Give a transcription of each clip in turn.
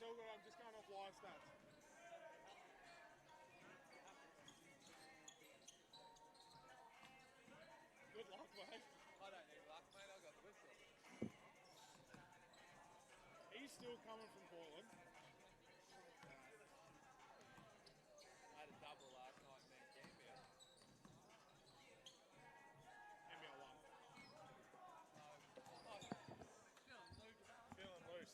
all good. I'm just going off live stats. Good luck, mate. I don't need luck, mate. I've got the whistle. He's still coming from Portland. I had a double last night in Camberwell. NBL 1. Feeling loose.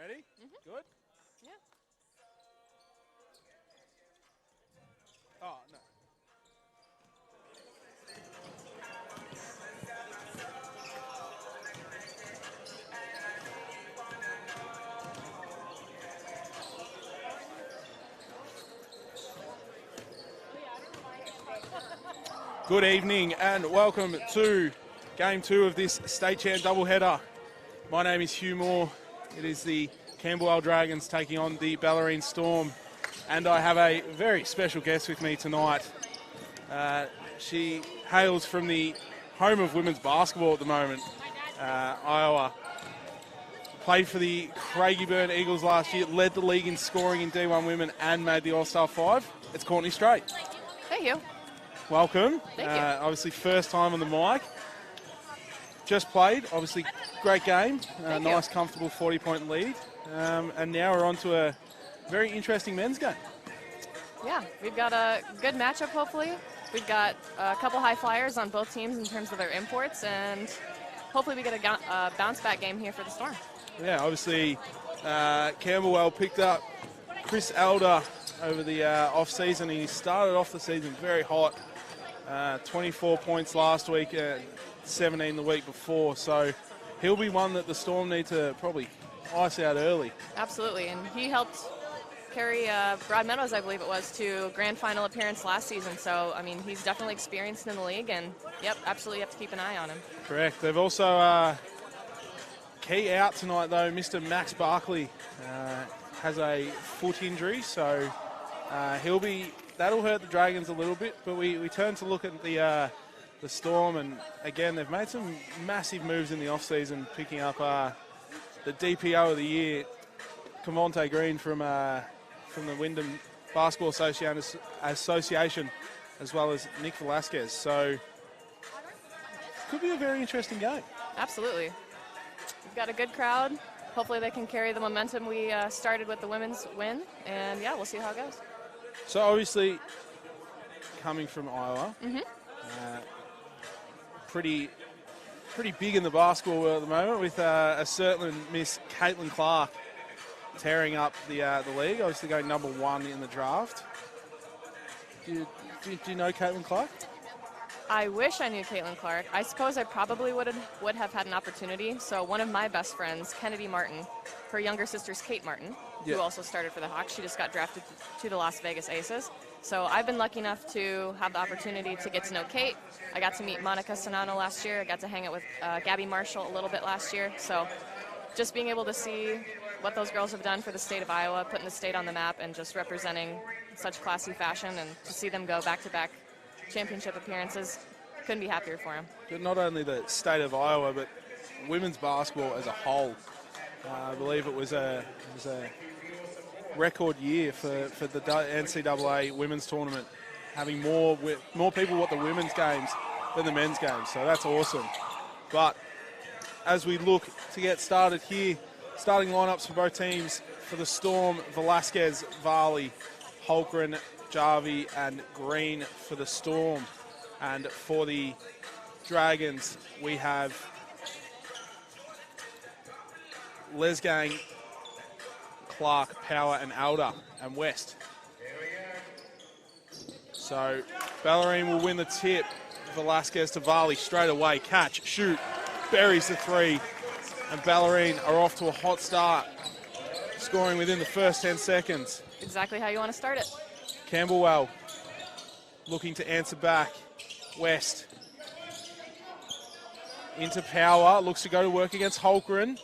Ready? Good? Yeah. Oh, no. Good evening and welcome to Game 2 of this State Champ doubleheader. My name is Hugh Moore. It is the Camberwell Dragons taking on the Bellarine Storm. And I have a very special guest with me tonight. She hails from the home of women's basketball at the moment, Iowa. Played for the Craigieburn Eagles last year, led the league in scoring in D1 women and made the All-Star 5. It's Courtney Straight. Thank you. Welcome. Thank you. Obviously first time on the mic. Just played, obviously great game. Nice, comfortable 40-point lead. And now we're on to a very interesting men's game. Yeah, we've got a good matchup, hopefully. We've got a couple high flyers on both teams in terms of their imports, and hopefully we get a bounce-back game here for the Storm. Yeah, obviously Camberwell picked up Chris Elder over the off-season. He started off the season very hot. 24 points last week, 17 the week before. So he'll be one that the Storm need to probably ice out early. Absolutely, and he helped carry Broadmeadows, I believe it was, to grand final appearance last season. So, I mean, he's definitely experienced in the league, and, yep, absolutely have to keep an eye on him. Correct. They've also, key out tonight, though, Mr. Max Barkley has a foot injury, so that'll hurt the Dragons a little bit, but we turn to look at the Storm, and again, they've made some massive moves in the off-season, picking up the DPO of the year, Cavante Green from the Wyndham Basketball Association, as well as Nick Velasquez. So, could be a very interesting game. Absolutely. We've got a good crowd. Hopefully they can carry the momentum we started with the women's win, and yeah, we'll see how it goes. So obviously, coming from Iowa, pretty big in the basketball world at the moment, with a certain Miss Caitlin Clark tearing up the league, obviously going number 1 in the draft. Do you know Caitlin Clark? I wish I knew Caitlin Clark. I suppose I probably would have had an opportunity. So one of my best friends, Kennedy Martin, her younger sister's Kate Martin, who also started for the Hawks. She just got drafted to the Las Vegas Aces. So I've been lucky enough to have the opportunity to get to know Kate. I got to meet Monica Sonano last year. I got to hang out with Gabby Marshall a little bit last year. So just being able to see what those girls have done for the state of Iowa, putting the state on the map and just representing such classy fashion, and to see them go back-to-back championship appearances, couldn't be happier for them. But not only the state of Iowa, but women's basketball as a whole. I believe it was a record year for the NCAA women's tournament, having more people at the women's games than the men's games. So that's awesome. But as we look to get started here, starting lineups for both teams: for the Storm, Velasquez, Varley, Holgren, Jarvie, and Green for the Storm. And for the Dragons, we have Lesgang, Clark, Power, and Alder, and West. So Bellarine will win the tip. Velasquez to Varley straight away. Catch, shoot, buries the 3. And Bellarine are off to a hot start, scoring within the first 10 seconds. Exactly how you want to start it. Camberwell looking to answer back. West into Power, looks to go to work against Holgren.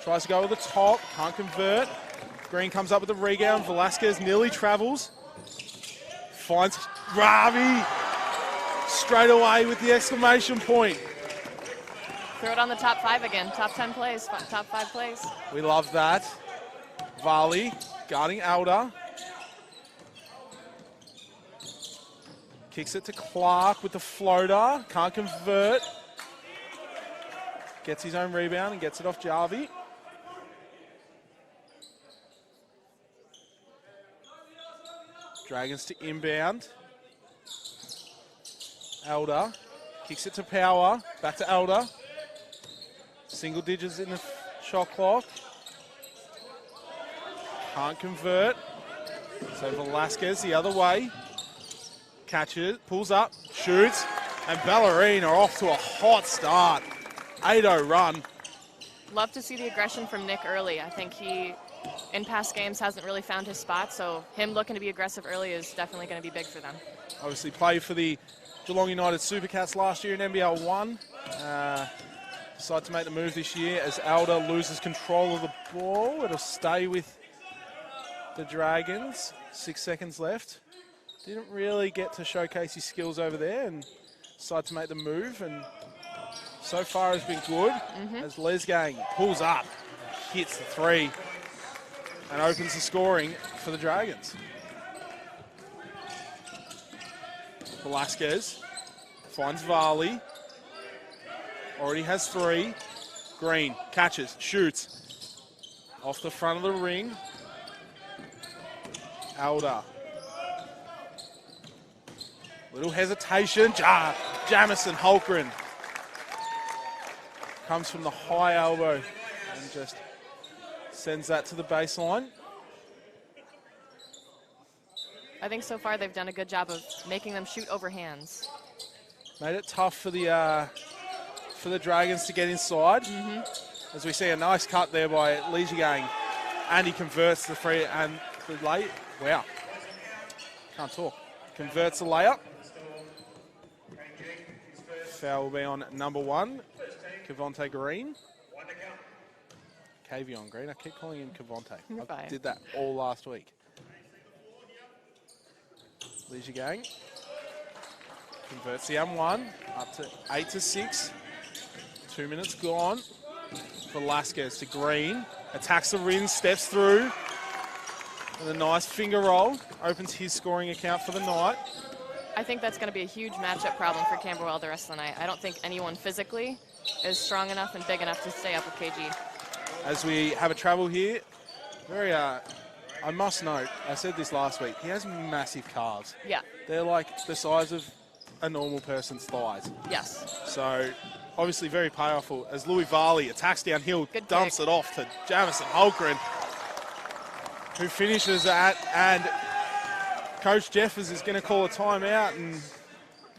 Tries to go to the top, can't convert. Green comes up with the rebound. Velasquez nearly travels. Finds Ravi straight away with the exclamation point. Throw it on the top 5 again. Top 10 plays, top 5 plays. We love that. Varley guarding Elder. Kicks it to Clark with the floater. Can't convert. Gets his own rebound and gets it off Jarvie. Dragons to inbound. Elder kicks it to Power. Back to Elder. Single digits in the shot clock. Can't convert. So Velasquez the other way. Catches, pulls up, shoots, and Bellarine are off to a hot start. 8-0 run. Love to see the aggression from Nick early. I think he, in past games, hasn't really found his spot, so him looking to be aggressive early is definitely going to be big for them. Obviously played for the Geelong United Supercats last year in NBL 1. Decided to make the move this year as Elder loses control of the ball. It'll stay with the Dragons. 6 seconds left. Didn't really get to showcase his skills over there and decided to make the move. And so far has been good as Lesgang pulls up, hits the 3 and opens the scoring for the Dragons. Velasquez finds Varley. Already has 3. Green catches, shoots. Off the front of the ring. Elder. Little hesitation. Jamison Holgren comes from the high elbow and just sends that to the baseline. I think so far they've done a good job of making them shoot over hands. Made it tough for the Dragons to get inside. As we see a nice cut there by Leisure, and he converts the free and the late. Wow, can't talk. Converts the layup. Foul will be on number 1, Cavonte Green. Kavion Green. I keep calling him Cavonte. I did that all last week. Leisure Gang converts the M1 up to 8-6. 2 minutes gone. Velasquez to Green. Attacks the rim, steps through. And a nice finger roll. Opens his scoring account for the night. I think that's going to be a huge matchup problem for Camberwell the rest of the night. I don't think anyone physically is strong enough and big enough to stay up with KG. As we have a travel here, I must note, I said this last week, he has massive calves. Yeah. They're like the size of a normal person's thighs. Yes. So obviously very powerful as Louis Varley attacks downhill, Good dumps pick. it off to Jamison Holgren, who finishes that, and Coach Jeffers is going to call a timeout, and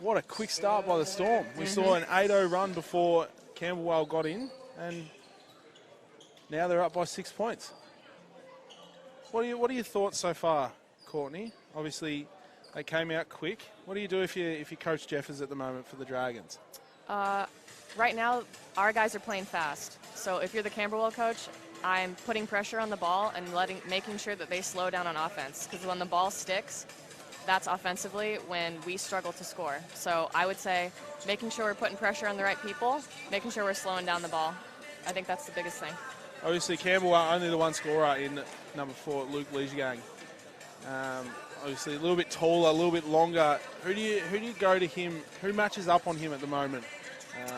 what a quick start by the Storm. We saw an 8-0 run before Camberwell got in, and now they're up by 6 points. What are your thoughts so far, Courtney? Obviously, they came out quick. What do you do if you Coach Jeffers at the moment for the Dragons? Right now, our guys are playing fast. So if you're the Camberwell coach, I'm putting pressure on the ball and making sure that they slow down on offense. Because when the ball sticks, that's offensively when we struggle to score. So I would say making sure we're putting pressure on the right people, making sure we're slowing down the ball. I think that's the biggest thing. Obviously, Camberwell only the one scorer in number 4, Luke Leisure. Obviously, a little bit taller, a little bit longer. Who do you go to him? Who matches up on him at the moment?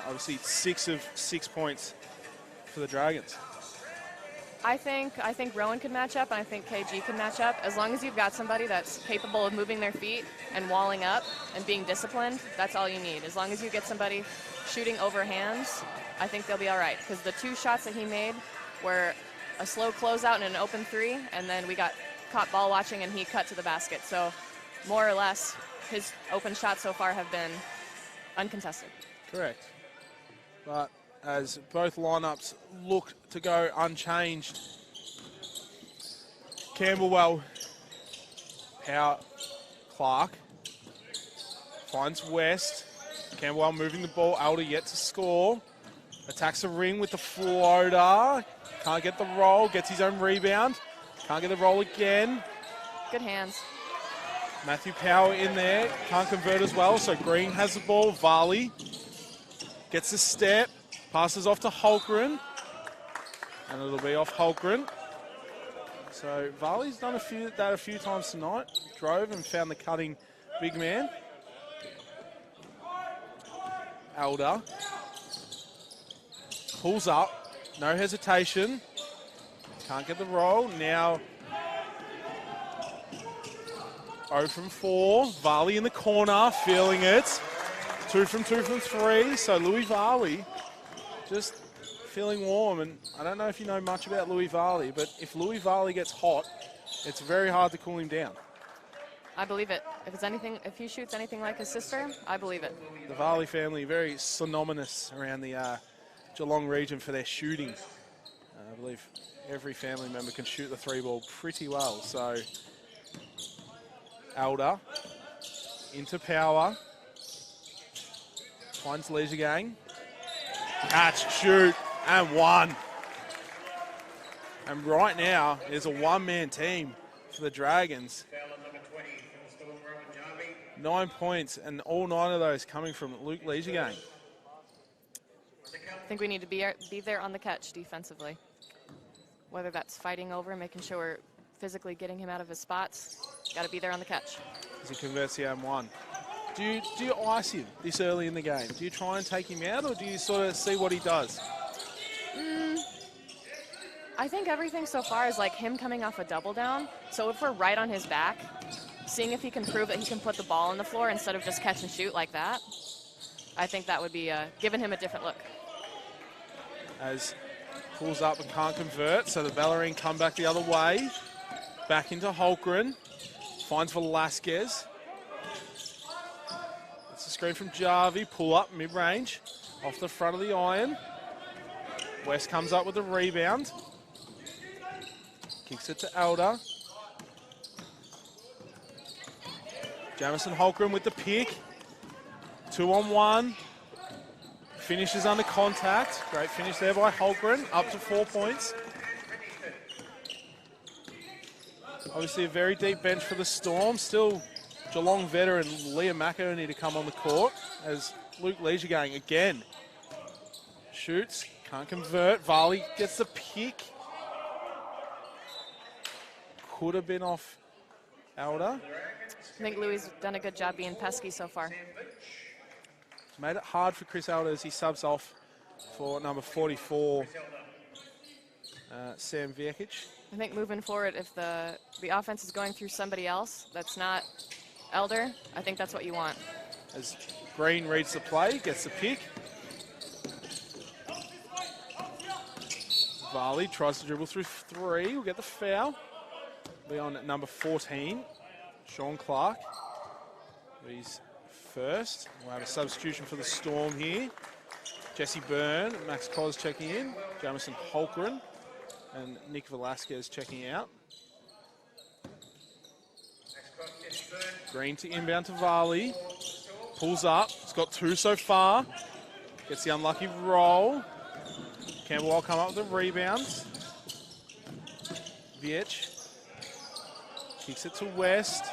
Obviously, 6 of 6 points for the Dragons. I think Rowan can match up, and I think KG can match up. As long as you've got somebody that's capable of moving their feet and walling up and being disciplined, that's all you need. As long as you get somebody shooting over hands, I think they'll be all right. Because the 2 shots that he made were a slow closeout and an open 3, and then we got caught ball watching and he cut to the basket. So more or less, his open shots so far have been uncontested. Correct. But as both lineups look to go unchanged, Camberwell, Clark finds West. Camberwell moving the ball. Elder yet to score. Attacks the ring with the floater. Can't get the roll. Gets his own rebound. Can't get the roll again. Good hands. Matthew Power in there. Can't convert as well, so Green has the ball. Varley gets the step. Passes off to Holgren. And it'll be off Holgren. So Varley's done that a few times tonight. Drove and found the cutting big man. Elder pulls up, no hesitation. Can't get the roll. Now 0 from 4. Varley in the corner, feeling it. 2 from 3. So Louis Varley just feeling warm. And I don't know if you know much about Louis Varley, but if Louis Varley gets hot, it's very hard to cool him down. I believe it. If he shoots anything like his sister, I believe it. The Varley family, very synonymous around the Geelong region for their shooting. I believe every family member can shoot the 3-ball pretty well. So Elder into Power. Finds Leisure Gang. Catch, shoot, and 1. And right now, there's a one-man team for the Dragons. 9 points, and all 9 of those coming from Luke Leisure Gang. I think we need to be there on the catch defensively. Whether that's fighting over, making sure we're physically getting him out of his spots. Got to be there on the catch. As he converts the M1. Do you ice him this early in the game? Do you try and take him out, or do you sort of see what he does? I think everything so far is like him coming off a double down. So if we're right on his back, seeing if he can prove that he can put the ball on the floor instead of just catch and shoot like that, I think that would be giving him a different look. As pulls up and can't convert, so the Bellarine come back the other way. Back into Holgren. Finds Velasquez. It's a screen from Jarvie. Pull up, mid-range. Off the front of the iron. West comes up with the rebound. Kicks it to Elder. Jamison Holgren with the pick. 2-on-1. Finishes under contact. Great finish there by Holgren. Up to 4 points. Obviously a very deep bench for the Storm. Still Geelong veteran Liam McInerney to come on the court as Luke Leisure Gang again shoots. Can't convert. Varley gets the pick. Could have been off Elder. I think Louis has done a good job being pesky so far. Made it hard for Chris Elder as he subs off for number 44, Sam Viekic. I think moving forward, if the offense is going through somebody else that's not Elder, I think that's what you want. As Green reads the play, gets the pick. Varley tries to dribble through 3, will get the foul. Be on at number 14, Sean Clark. He's first. We'll have a substitution for the Storm here. Jesse Byrne, Max Cos checking in. Jamison Holgren and Nick Velasquez checking out. Green to inbound to Varley. Pulls up. He's got 2 so far. Gets the unlucky roll. Camberwell come up with the rebounds. Viech kicks it to West.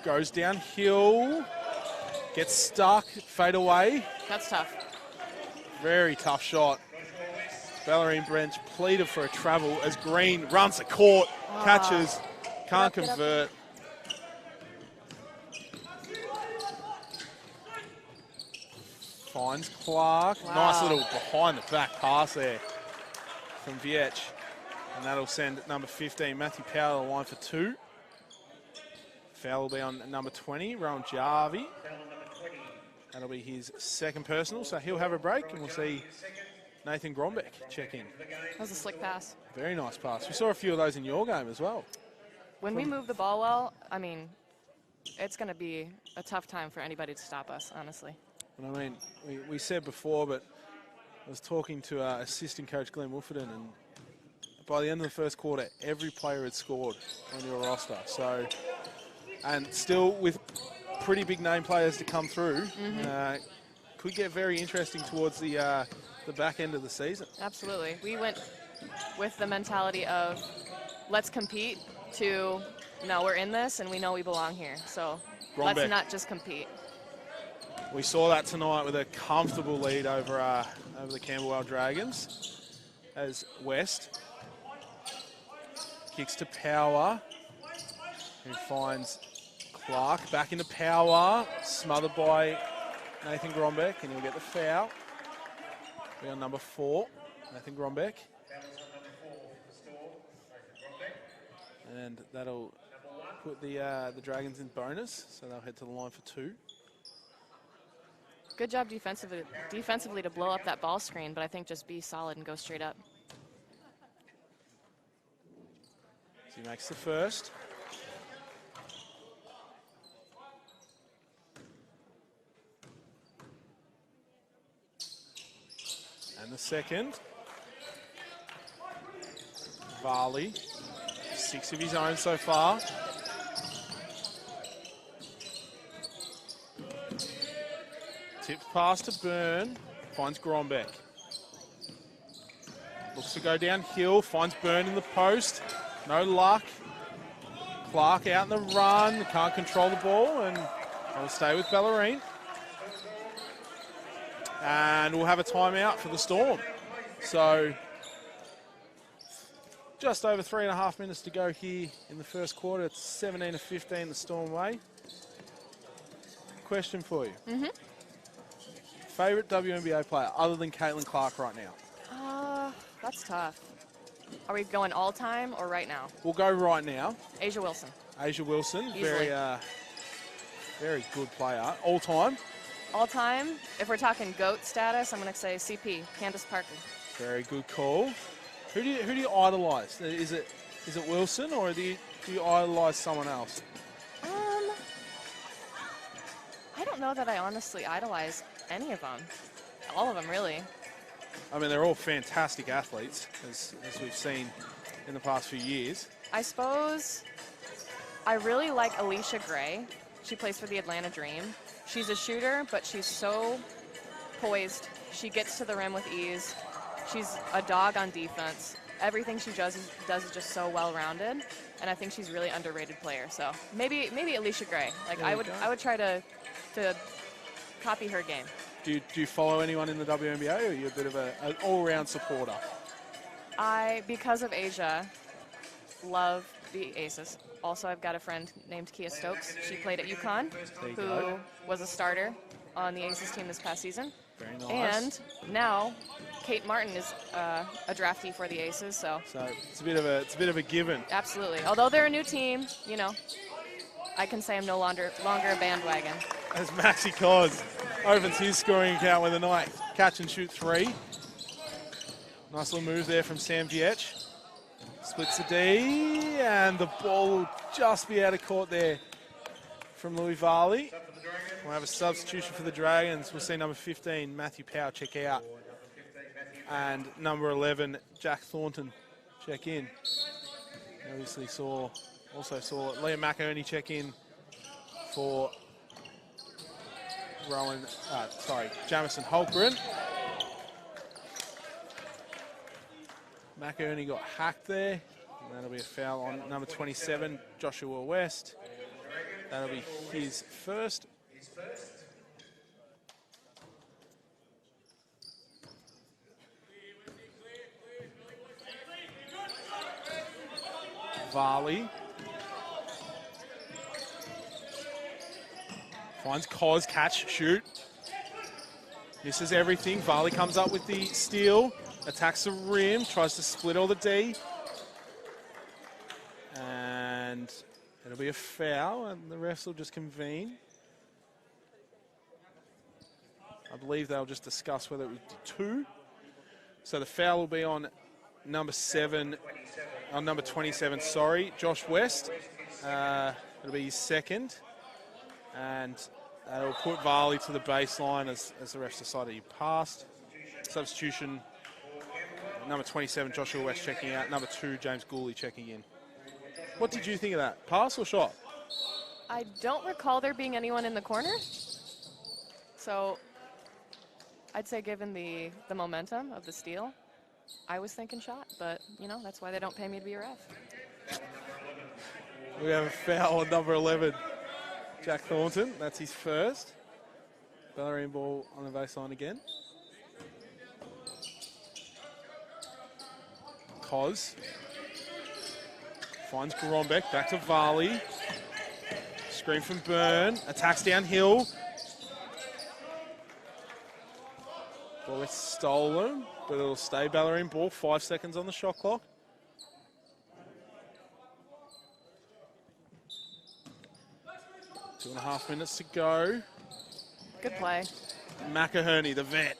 Goes downhill. Gets stuck. Fade away. That's tough. Very tough shot. Bellarine bench pleaded for a travel as Green runs the court, catches, can't convert. Finds Clark. Wow. Nice little behind the back pass there from Viech. And that'll send number 15, Matthew Powell, to the line for 2. Foul will be on number 20, Rowan Jarvie. That'll be his second personal, so he'll have a break and we'll see Nathan Grombeck check in. That was a slick pass. Very nice pass. We saw a few of those in your game as well. When we move the ball well, I mean, it's going to be a tough time for anybody to stop us, honestly. And I mean, we said before, but I was talking to assistant coach Glenn Wolferton, and by the end of the first quarter, every player had scored on your roster. So, and still with pretty big name players to come through, could get very interesting towards the back end of the season. Absolutely. We went with the mentality of let's compete to, no, we're in this and we know we belong here. So Grombeck. let's not just compete. We saw that tonight with a comfortable lead over the Camberwell Dragons as West kicks to Power, who finds Clark back into Power, smothered by Nathan Grombeck, and he'll get the foul. Be on number 4, Nathan Grombeck. And that'll put the Dragons in bonus, so they'll head to the line for 2. Good job defensively to blow up that ball screen, but I think just be solid and go straight up. So he makes the first. And the second. Varley, 6 of his own so far. Tipped pass to Byrne, finds Grombeck. Looks to go downhill, finds Byrne in the post. No luck. Clark out in the run, can't control the ball, and will stay with Bellarine. And we'll have a timeout for the Storm. So just over 3.5 minutes to go here in the first quarter. It's 17-15 the Storm way. Question for you. Favorite WNBA player other than Caitlin Clark right now? That's tough. Are we going all time or right now? We'll go right now. Asia Wilson. Asia Wilson, Easily. very good player. All time. All time, if we're talking GOAT status, I'm going to say CP, Candace Parker. Very good call. Who do you idolize? Is it Wilson, or do you idolize someone else? I don't know that I honestly idolize any of them. All of them, really. I mean, they're all fantastic athletes, as we've seen in the past few years. I suppose I really like Alicia Gray. She plays for the Atlanta Dream. She's a shooter, but she's so poised. She gets to the rim with ease. She's a dog on defense. Everything she does is just so well-rounded, and I think she's a really underrated player. So maybe Alicia Gray. Like I would try to copy her game. Do you follow anyone in the WNBA, or are you a bit of an all-round supporter? Because of Asia, love the Aces. Also, I've got a friend named Kia Stokes. She played at UConn, who was a starter on the Aces team this past season. Very nice. And now Kate Martin is a draftee for the Aces, so it's a bit of a given. Absolutely. Although they're a new team, you know, I can say I'm no longer a bandwagon. As Maxi Cos opens his scoring account with a nice catch and shoot 3. Nice little move there from Sam Viech. Splits the D, and the ball will just be out of court there from Louis Varley. We'll have a substitution for the Dragons. We'll see number 15, Matthew Power, check out. And number 11, Jack Thornton, check in. Obviously also saw Liam McInerney check in for Jamison Holgren. McInerney got hacked there, and that'll be a foul on number 27, Joshua West. That'll be his first. Varley finds Cos, catch, shoot. Misses everything. Varley comes up with the steal, attacks the rim, tries to split all the D. And it'll be a foul, and the refs will just convene. I believe they'll just discuss whether it was 2. So the foul will be on number 27, Josh West. It'll be his second. And that'll put Varley to the baseline as the refs decided he passed. Substitution, number 27, Joshua West checking out. Number 2, James Gooley checking in. What did you think of that? Pass or shot? I don't recall there being anyone in the corner. So I'd say given the momentum of the steal, I was thinking shot, but, you know, that's why they don't pay me to be a ref. We have a foul on number 11, Jack Thornton. That's his first. Bellarine ball on the baseline again. Cos finds Grombeck, back to Varley. Screen from Byrne, attacks downhill. Ball is stolen, but it'll stay Bellarine ball. 5 seconds on the shot clock. Two and a half minutes to go. Good play. McInerney, the vet,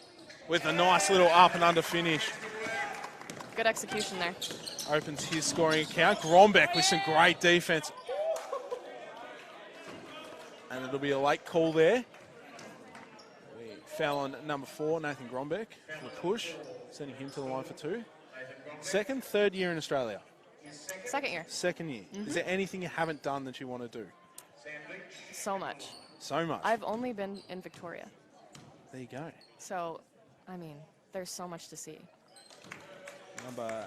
with a nice little up and under finish. Good execution there. Opens his scoring account. Grombeck with some great defense. And it'll be a late call there. We foul on number 4, Nathan Grombeck, for the push, sending him to the line for 2. Second, third year in Australia? Second year. Second year. Is there anything you haven't done that you want to do? So much. So much? I've only been in Victoria. There you go. So, I mean, there's so much to see. Number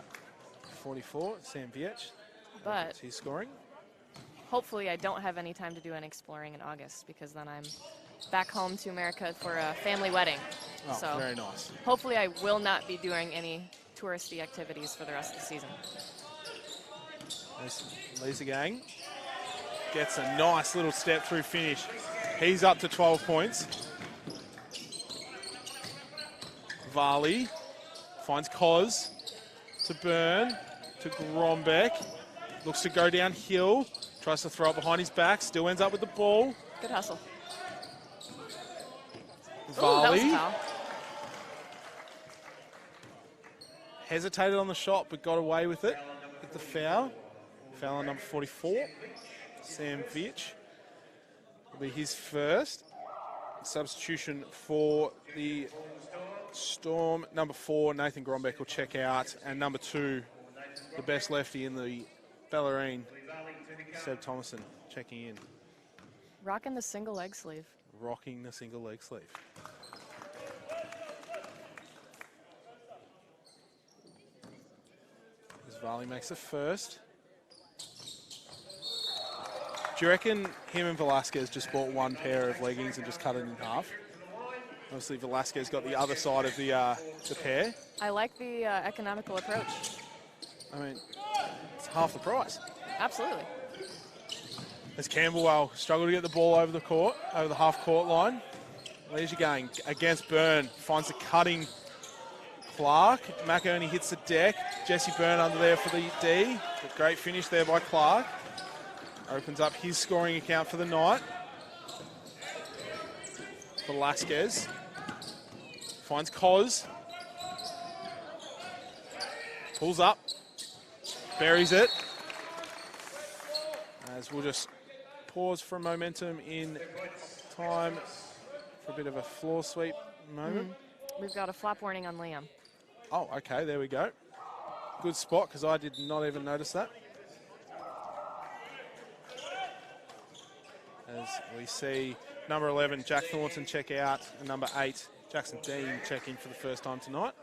44, Sam Viech. But He's scoring. hopefully I don't have any time to do any exploring in August, because then I'm back home to America for a family wedding. Oh, so very nice. hopefully I will not be doing any touristy activities for the rest of the season. There's Lisa Gang. Gets a nice little step through finish. He's up to 12 points. Varley finds Cos to Byrne, to Grombeck. Looks to go downhill. Tries to throw it behind his back. Still ends up with the ball. Good hustle. Ooh, that was a Varley foul. hesitated on the shot but got away with it. With the foul. Foul on number 44. Sam Viech. Will be his first. Substitution for the Storm. Number 4, Nathan Grombeck will check out. And number 2, the best lefty in the Bellarine, Seb Thomason, checking in. Rocking the single leg sleeve. Rocking the single leg sleeve. As Varley makes the first. Do you reckon him and Velasquez just bought one pair of leggings and just cut it in half? Obviously, Velasquez got the other side of the pair. I like the economical approach. I mean, it's half the price. Absolutely. As Camberwell struggled to get the ball over the court, over the half-court line. Leisure Gang against Byrne, finds the cutting Clark. McInerney hits the deck. Jesse Byrne under there for the D. A great finish there by Clark. Opens up his scoring account for the night. Velasquez finds Cos. Pulls up. Buries it. As we'll just pause for momentum in time for a bit of a floor sweep moment. We've got a flop warning on Liam. Oh, okay, there we go. Good spot, because I did not even notice that. As we see number 11, Jack Thornton, check out, and number 8, Jackson Dean, check in for the first time tonight.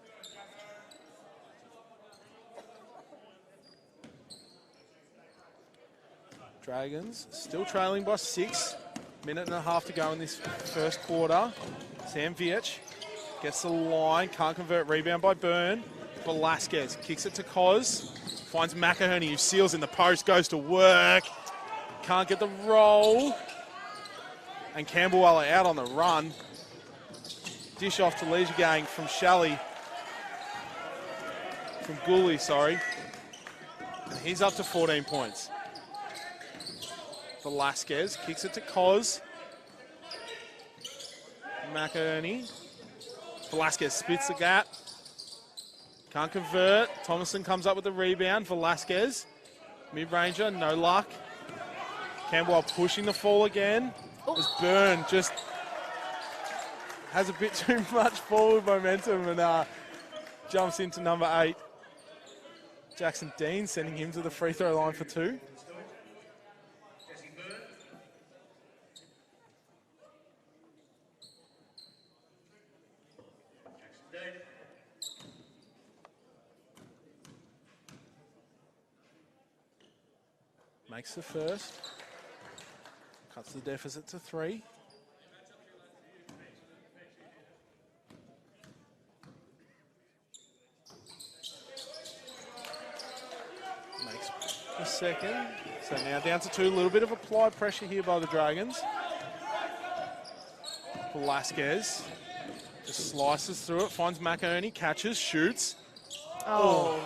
Dragons still trailing by 6. Minute and a half to go in this first quarter. Sam Viech gets the line, can't convert, rebound by Byrne. Velasquez kicks it to Cos, finds McInerney, who seals in the post, goes to work. Can't get the roll. And Camberwell out on the run. Dish off to Leisure Gang from Shelley. From Gooley, sorry. And he's up to 14 points. Velasquez kicks it to Cos. McInerney. Velasquez spits the gap. Can't convert. Thomason comes up with the rebound. Velasquez. Mid-ranger, no luck. Camberwell pushing the fall again. As Byrne just has a bit too much forward momentum and jumps into number 8. Jackson Dean, sending him to the free throw line for 2. makes the first. Cuts the deficit to 3. Makes the second. So now down to 2. A little bit of applied pressure here by the Dragons. Velasquez just slices through it, finds McInerney, catches, shoots. Oh.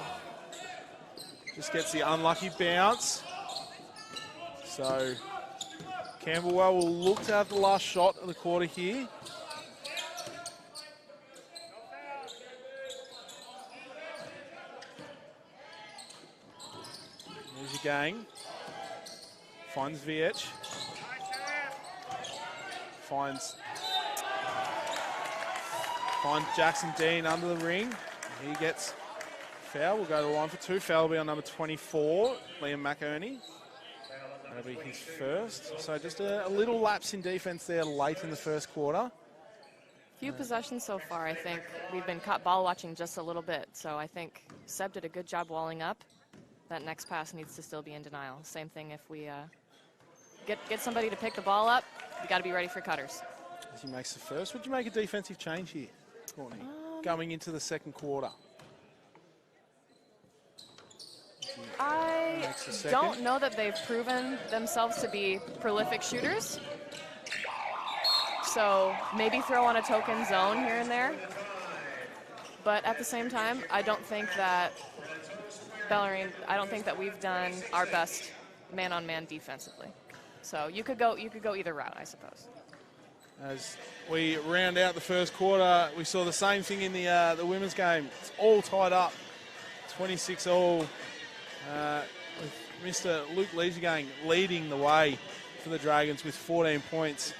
Just gets the unlucky bounce. So Camberwell will look to have the last shot of the quarter here. There's your gang. Finds VH. Finds Jackson Dean under the ring. He gets foul. We'll go to the line for 2. Foul will be on number 24, Liam McInerney. That'll be his first. So just a little lapse in defense there late in the first quarter. Few possessions so far. I think we've been caught ball watching just a little bit. So I think Seb did a good job walling up. That next pass needs to still be in denial. Same thing if we get somebody to pick the ball up, we got to be ready for cutters. As he makes the first, would you make a defensive change here, Courtney, going into the second quarter? I don't know that they've proven themselves to be prolific shooters. So maybe throw on a token zone here and there. But at the same time, I don't think that Bellarine, I don't think that we've done our best man-on-man defensively. So you could go either route, I suppose. As we round out the first quarter, we saw the same thing in the women's game. It's all tied up, 26-all. With Mr. Luke Leisuregang leading the way for the Dragons with 14 points,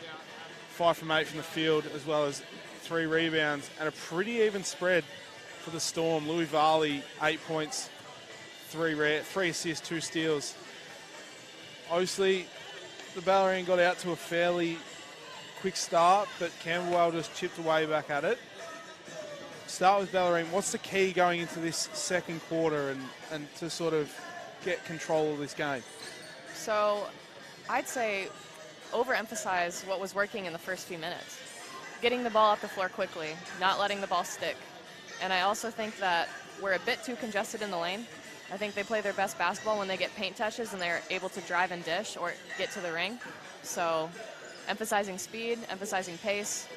5 from 8 from the field, as well as 3 rebounds, and a pretty even spread for the Storm. Louis Varley, 8 points, 3 assists, 2 steals. Obviously, the Bellarine got out to a fairly quick start, but Camberwell just chipped away back at it. Start with Bellarine. What's the key going into this second quarter and to sort of get control of this game? So I'd say overemphasize what was working in the first few minutes. Getting the ball up the floor quickly, not letting the ball stick. And I also think that we're a bit too congested in the lane. I think they play their best basketball when they get paint touches and they're able to drive and dish or get to the ring. So emphasizing speed, emphasizing pace,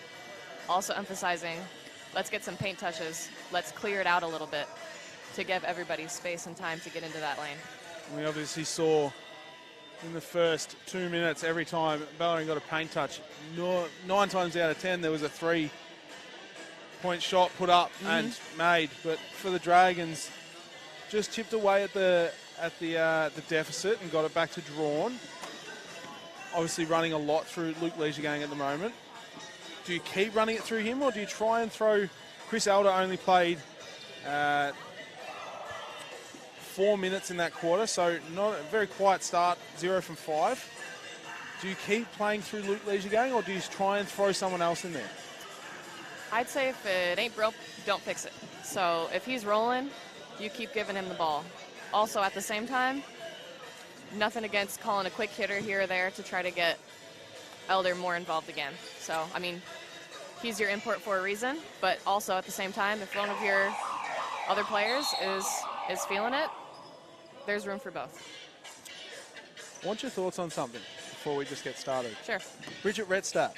also emphasizing let's get some paint touches. Let's clear it out a little bit to give everybody space and time to get into that lane. We obviously saw in the first 2 minutes, every time Bellarine got a paint touch, 9 times out of 10 there was a 3-point shot put up and made. But for the Dragons, just chipped away at the deficit and got it back to drawn. Obviously running a lot through Luke Leisuregang at the moment. Do you keep running it through him, or do you try and throw? Chris Elder only played 4 minutes in that quarter, so not a very quiet start, 0 from 5. Do you keep playing through Luke Leisuregang, or do you try and throw someone else in there? I'd say if it ain't broke, don't fix it. So if he's rolling, you keep giving him the ball. Also, at the same time, nothing against calling a quick hitter here or there to try to get Elder more involved again. So, I mean, he's your import for a reason, but also at the same time, if one of your other players is feeling it, there's room for both. I want your thoughts on something before we just get started. Sure. Bridget Redstadt.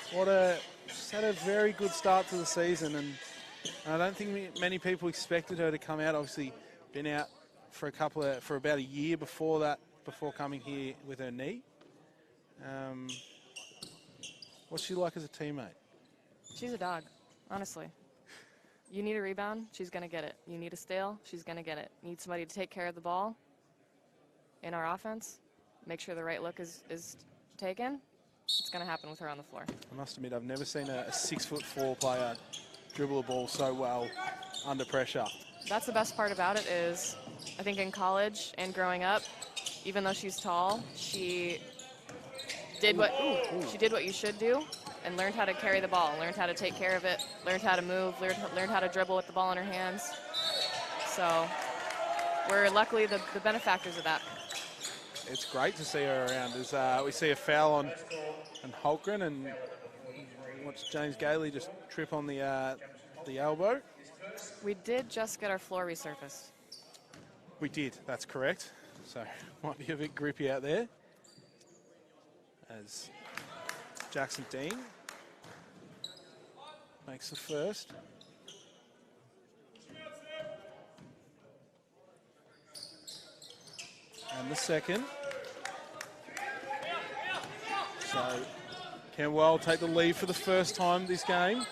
She's had a very good start to the season, and I don't think many people expected her to come out. Obviously, been out for about a year before that, before coming here with her knee. What's she like as a teammate? She's a dog, honestly. You need a rebound, she's going to get it. You need a steal, she's going to get it. You need somebody to take care of the ball in our offense, make sure the right look is taken. It's going to happen with her on the floor. I must admit, I've never seen a 6'4" player dribble a ball so well under pressure. That's the best part about it is, I think in college and growing up, even though she's tall, she did what you should do and learned how to carry the ball, learned how to take care of it, learned how to move, learned how to dribble with the ball in her hands. So we're luckily the benefactors of that. it's great to see her around. As we see a foul on Holgren, and watch James Gailey just trip on the elbow. We did just get our floor resurfaced. We did, that's correct. So might be a bit grippy out there. As Jackson Dean makes the first. And the second. So Camberwell take the lead for the first time this game.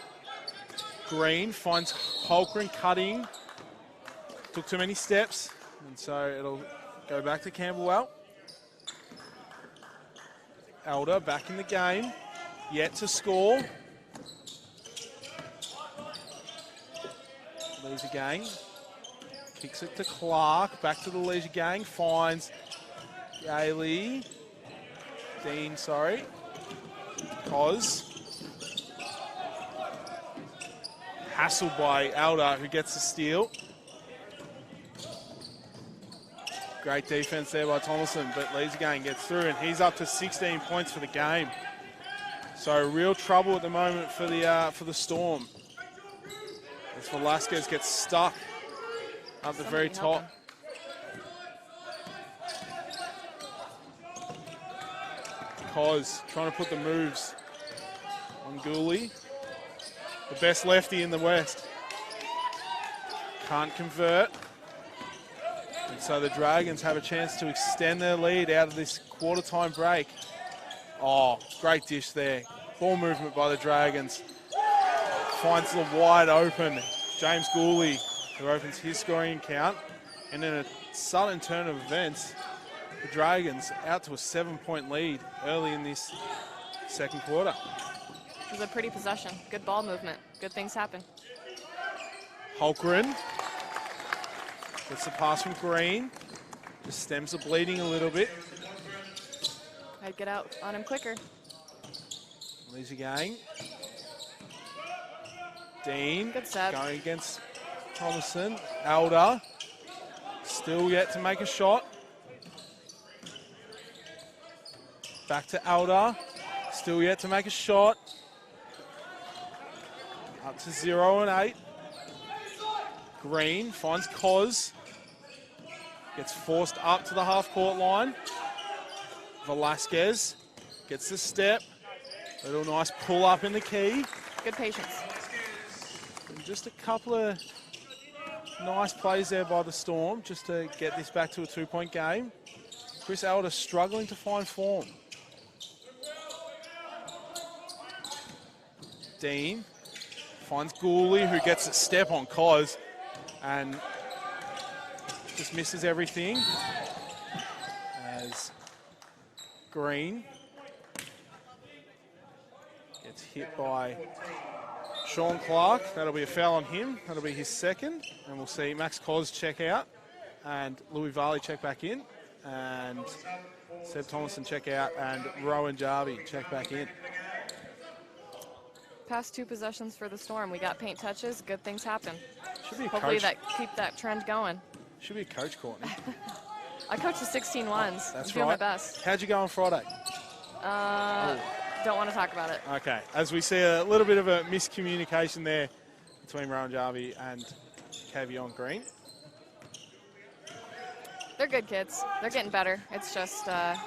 Green finds Holgren cutting. Took too many steps, and so it'll go back to Camberwell. Elder back in the game, yet to score. Leisure Gang kicks it to Clark, back to the Leisure Gang, finds Gailey, Dean, sorry, Cos. Hassled by Elder, who gets the steal. Great defense there by Thomason, but Leisure Gang gets through, and he's up to 16 points for the game. So real trouble at the moment for the Storm. As Velasquez gets stuck up the very top. Cos trying to put the moves on Gooley. The best lefty in the West. Can't convert. And so the Dragons have a chance to extend their lead out of this quarter-time break. Oh, great dish there. Ball movement by the Dragons. Finds the wide open James Gooley, who opens his scoring count. And in a sudden turn of events, the Dragons out to a 7-point lead early in this second quarter. It was a pretty possession. Good ball movement. Good things happen. Holgren gets the pass from Green. Just stems the bleeding a little bit. I'd get out on him quicker. Leisure Gang. Dean Good set. Going against Thomason. Elder still yet to make a shot. Back to Elder. Still yet to make a shot. Up to 0 and 8. Green finds Cos. Gets forced up to the half-court line. Velasquez gets the step. Little nice pull up in the key. Good patience. And just a couple of nice plays there by the Storm just to get this back to a 2-point game. Chris Elder struggling to find form. Dean finds Gooley, who gets a step on Cos and just misses everything. As Green gets hit by Sean Clark. That'll be a foul on him. That'll be his second. And we'll see Max Cos check out and Louis Varley check back in. And Seb Thomason check out and Rowan Jarvie check back in. Past 2 possessions for the Storm. We got paint touches. Good things happen. Should be a Hopefully coach. that keep that trend going. Should be a coach, Courtney. I coached the 16 ones. That's I'm doing right. my best. How'd you go on Friday? Don't want to talk about it. Okay, as we see a little bit of a miscommunication there between Rowan Jarvie and Cavion Green. They're good kids. They're getting better. It's just, it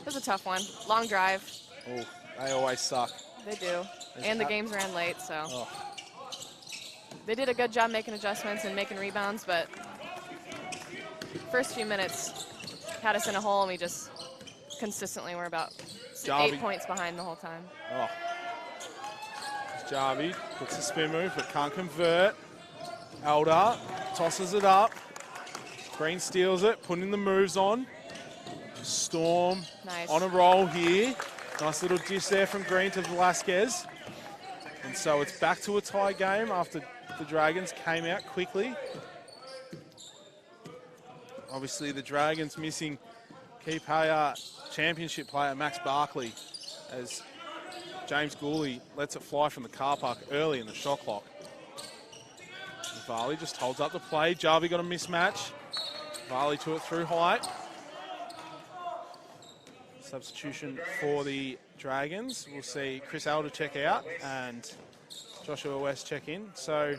was a tough one. Long drive. Oh, they always suck. They do. And the games ran late, so. Oh. They did a good job making adjustments and making rebounds, but first few minutes had us in a hole, and we just consistently were about Jarvie. 8 points behind the whole time. Oh. Jarvie puts a spin move but can't convert. Elder tosses it up. Green steals it, putting the moves on. Storm Nice. on a roll here. Nice little dish there from Green to Velasquez. And so it's back to a tie game after the Dragons came out quickly. Obviously the Dragons missing key player, championship player Max Barkley, as James Gooley lets it fly from the car park early in the shot clock. Varley just holds up the play. Jarvie got a mismatch. Varley to it through height. Substitution for the Dragons. We'll see Chris Elder check out and Joshua West check in. So,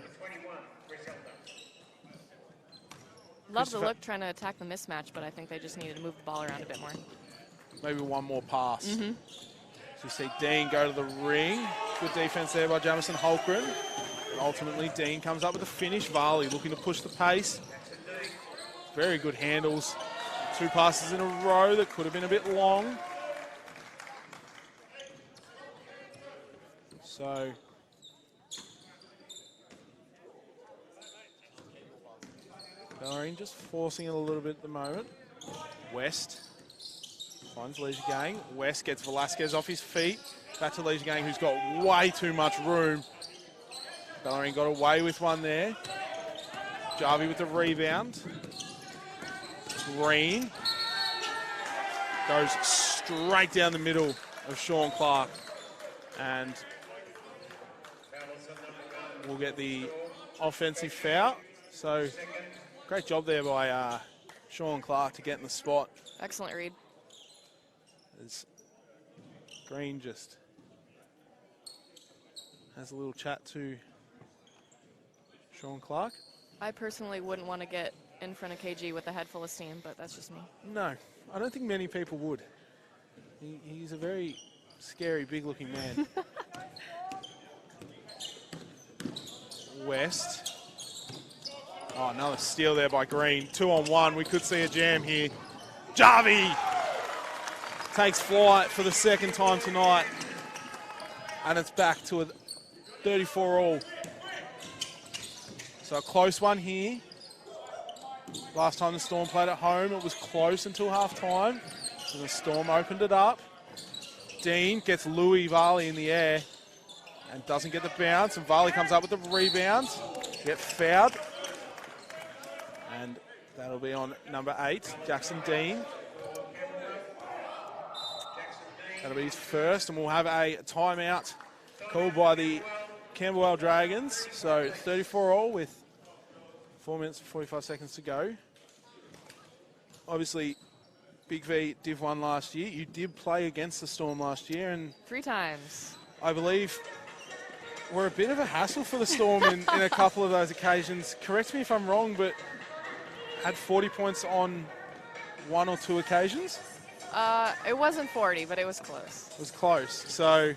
love the look trying to attack the mismatch, but I think they just needed to move the ball around a bit more. Maybe one more pass. So you see Dean go to the ring. Good defense there by Jamison Holgren. And ultimately, Dean comes up with a finish. Varley looking to push the pace. Very good handles. 2 passes in a row that could have been a bit long. So, Bellarine just forcing it a little bit at the moment. West finds Leisure Gang. West gets Velasquez off his feet. Back to Leisure Gang, who's got way too much room. Bellarine got away with one there. Jarvie with the rebound. Green goes straight down the middle of Sean Clark. And we'll get the offensive foul. So, great job there by Sean Clark to get in the spot. Excellent read. As Green just has a little chat to Sean Clark. I personally wouldn't want to get in front of KG with a head full of steam, but that's just me. No, I don't think many people would. He's a very scary, big-looking man. West. Oh, another steal there by Green. 2-on-1. We could see a jam here. Jarvie takes flight for the second time tonight. And it's back to a 34-all. So a close one here. Last time the Storm played at home, it was close until half-time. So the Storm opened it up. Dean gets Louis Varley in the air and doesn't get the bounce. And Varley comes up with the rebound. Gets fouled. And that'll be on number 8, Jackson Dean. That'll be his first, and we'll have a timeout called by the Camberwell Dragons. So 34-all with 4 minutes and 45 seconds to go. Obviously, Big V Div 1 last year. You did play against the Storm last year, and 3 times. I believe we're a bit of a hassle for the Storm in a couple of those occasions. Correct me if I'm wrong, but had 40 points on 1 or 2 occasions? It wasn't 40, but it was close. It was close. So,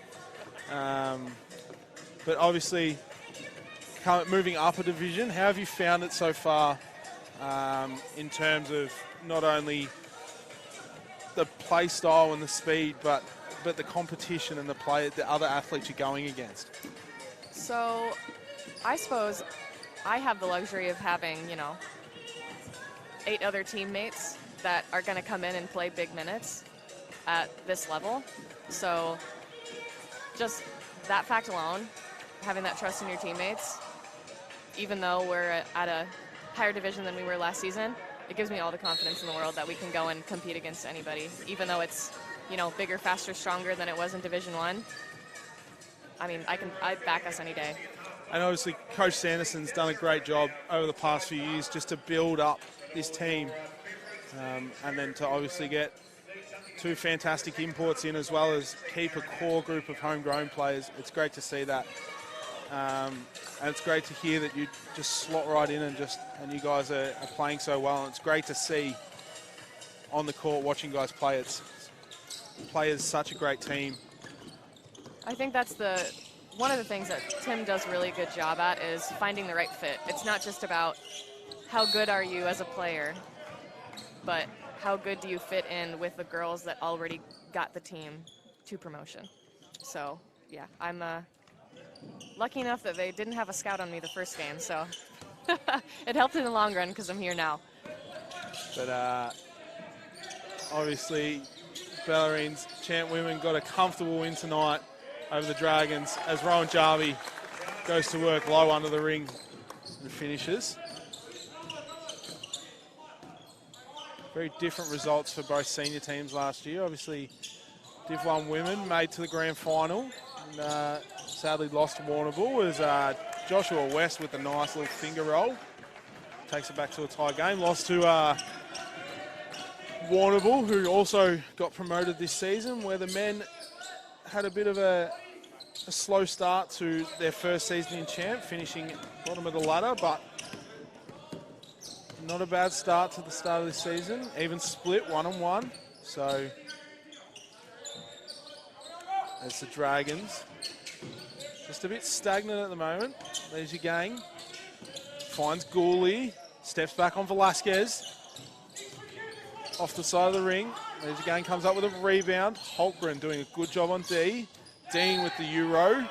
but obviously, moving up a division, how have you found it so far in terms of not only the play style and the speed, but the competition and the other athletes you're going against? So, I suppose I have the luxury of having, 8 other teammates that are going to come in and play big minutes at this level. So just that fact alone, having that trust in your teammates, even though we're at a higher division than we were last season, it gives me all the confidence in the world that we can go and compete against anybody, even though it's, bigger, faster, stronger than it was in Division 1. I mean, I back us any day. And obviously, Coach Sanderson's done a great job over the past few years just to build up this team, and then to obviously get 2 fantastic imports in, as well as keep a core group of homegrown players. It's great to see that, and it's great to hear that you just slot right in and you guys are playing so well. And it's great to see on the court watching guys play. Players such a great team. I think that's one of the things that Tim does really good job at is finding the right fit. It's not just about how good are you as a player, but how good do you fit in with the girls that already got the team to promotion. So, yeah, I'm lucky enough that they didn't have a scout on me the first game, so it helped in the long run because I'm here now. But obviously, Bellarine's champ women got a comfortable win tonight over the Dragons as Rowan Jarvie goes to work low under the ring and finishes. Very different results for both senior teams last year. Obviously, Div 1 women made to the grand final and sadly lost to Warrnambool as Joshua West with a nice little finger roll takes it back to a tie game. Lost to Warrnambool, who also got promoted this season, where the men had a bit of a slow start to their first season in champ, finishing bottom of the ladder, but not a bad start to the start of this season. Even split 1-1. So as the Dragons, just a bit stagnant at the moment. There's your gang. Finds Gooley, steps back on Velasquez. Off the side of the ring. There's your gang, comes up with a rebound. Holtgren doing a good job on D. Dean with the Euro.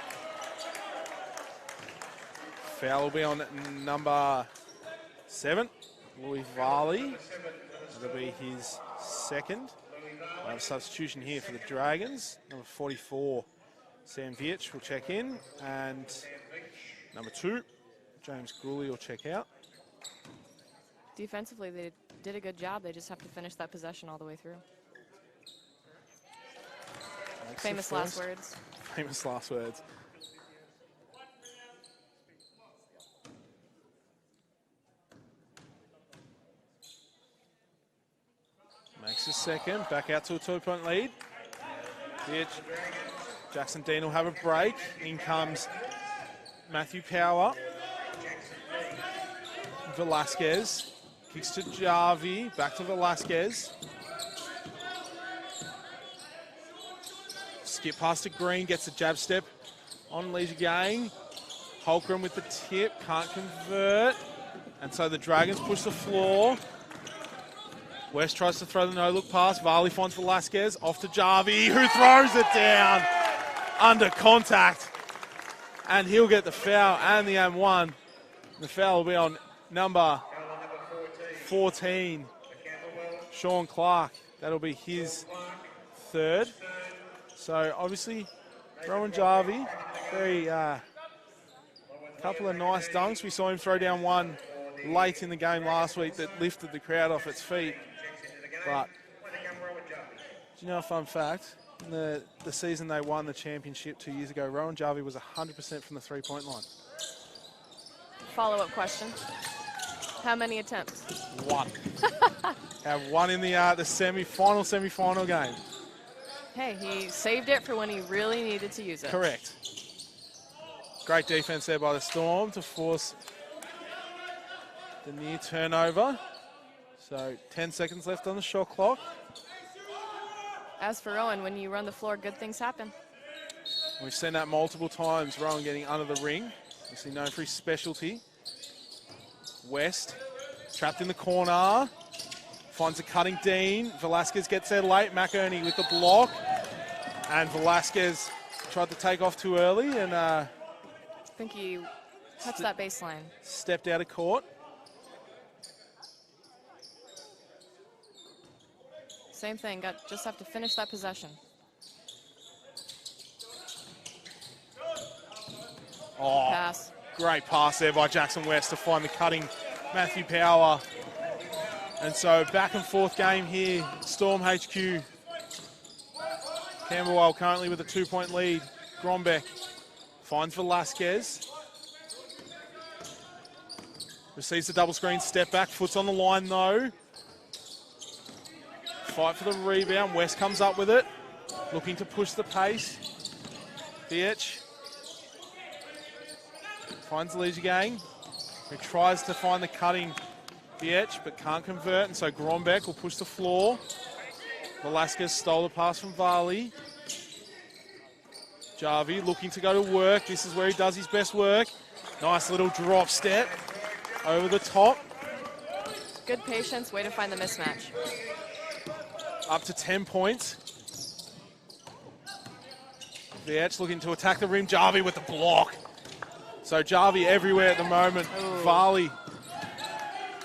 Foul will be on number 7, Louis Varley. That'll be his second. Substitution here for the Dragons. Number 44, Sam Vietch will check in. And number 2, James Gooley will check out. Defensively, they did a good job. They just have to finish that possession all the way through. Famous last words. Famous last words. Makes his second. Back out to a 2-point lead. Jackson Dean will have a break. In comes Matthew Power. Velasquez. Kicks to Jarvie. Back to Velasquez. Skip past to Green. Gets a jab step on Leisure Gang. Holcomb with the tip. Can't convert. And so the Dragons push the floor. West tries to throw the no-look pass. Varley finds Velasquez. Off to Jarvie, who throws it down under contact. And he'll get the foul and the M1. The foul will be on number 14, Sean Clark. That'll be his third. So obviously, Rowan Jarvie, very couple of nice dunks. We saw him throw down one late in the game last week that lifted the crowd off its feet. But do you know a fun fact? In the season they won the championship 2 years ago, Rowan Jarvie was 100% from the three-point line. Follow-up question. How many attempts? 1. Have 1 in the semi-final game. Hey, he saved it for when he really needed to use it. Correct. Great defense there by the Storm to force the near turnover. So 10 seconds left on the shot clock. As for Rowan, when you run the floor, good things happen. We've seen that multiple times, Rowan getting under the ring. Obviously known for his specialty. West, trapped in the corner. Finds a cutting Dean. Velasquez gets there late. McInerney with the block. And Velasquez tried to take off too early and I think he touched that baseline. Stepped out of court. Same thing, just have to finish that possession. Oh, pass. Great pass there by Jackson West to find the cutting Matthew Power. And so back and forth game here, Storm HQ. Camberwell currently with a 2-point lead. Grombeck finds Velasquez. Receives the double screen, step back, foot's on the line though. Fight for the rebound, West comes up with it. Looking to push the pace. Vietch finds the Leisure Gang, who tries to find the cutting Vietch, but can't convert, and so Grombeck will push the floor. Velasquez stole the pass from Varley. Jarvie looking to go to work. This is where he does his best work. Nice little drop step over the top. Good patience, way to find the mismatch. Up to 10 points. Vietch looking to attack the rim. Jarvie with the block. So Jarvie everywhere at the moment. Ooh. Varley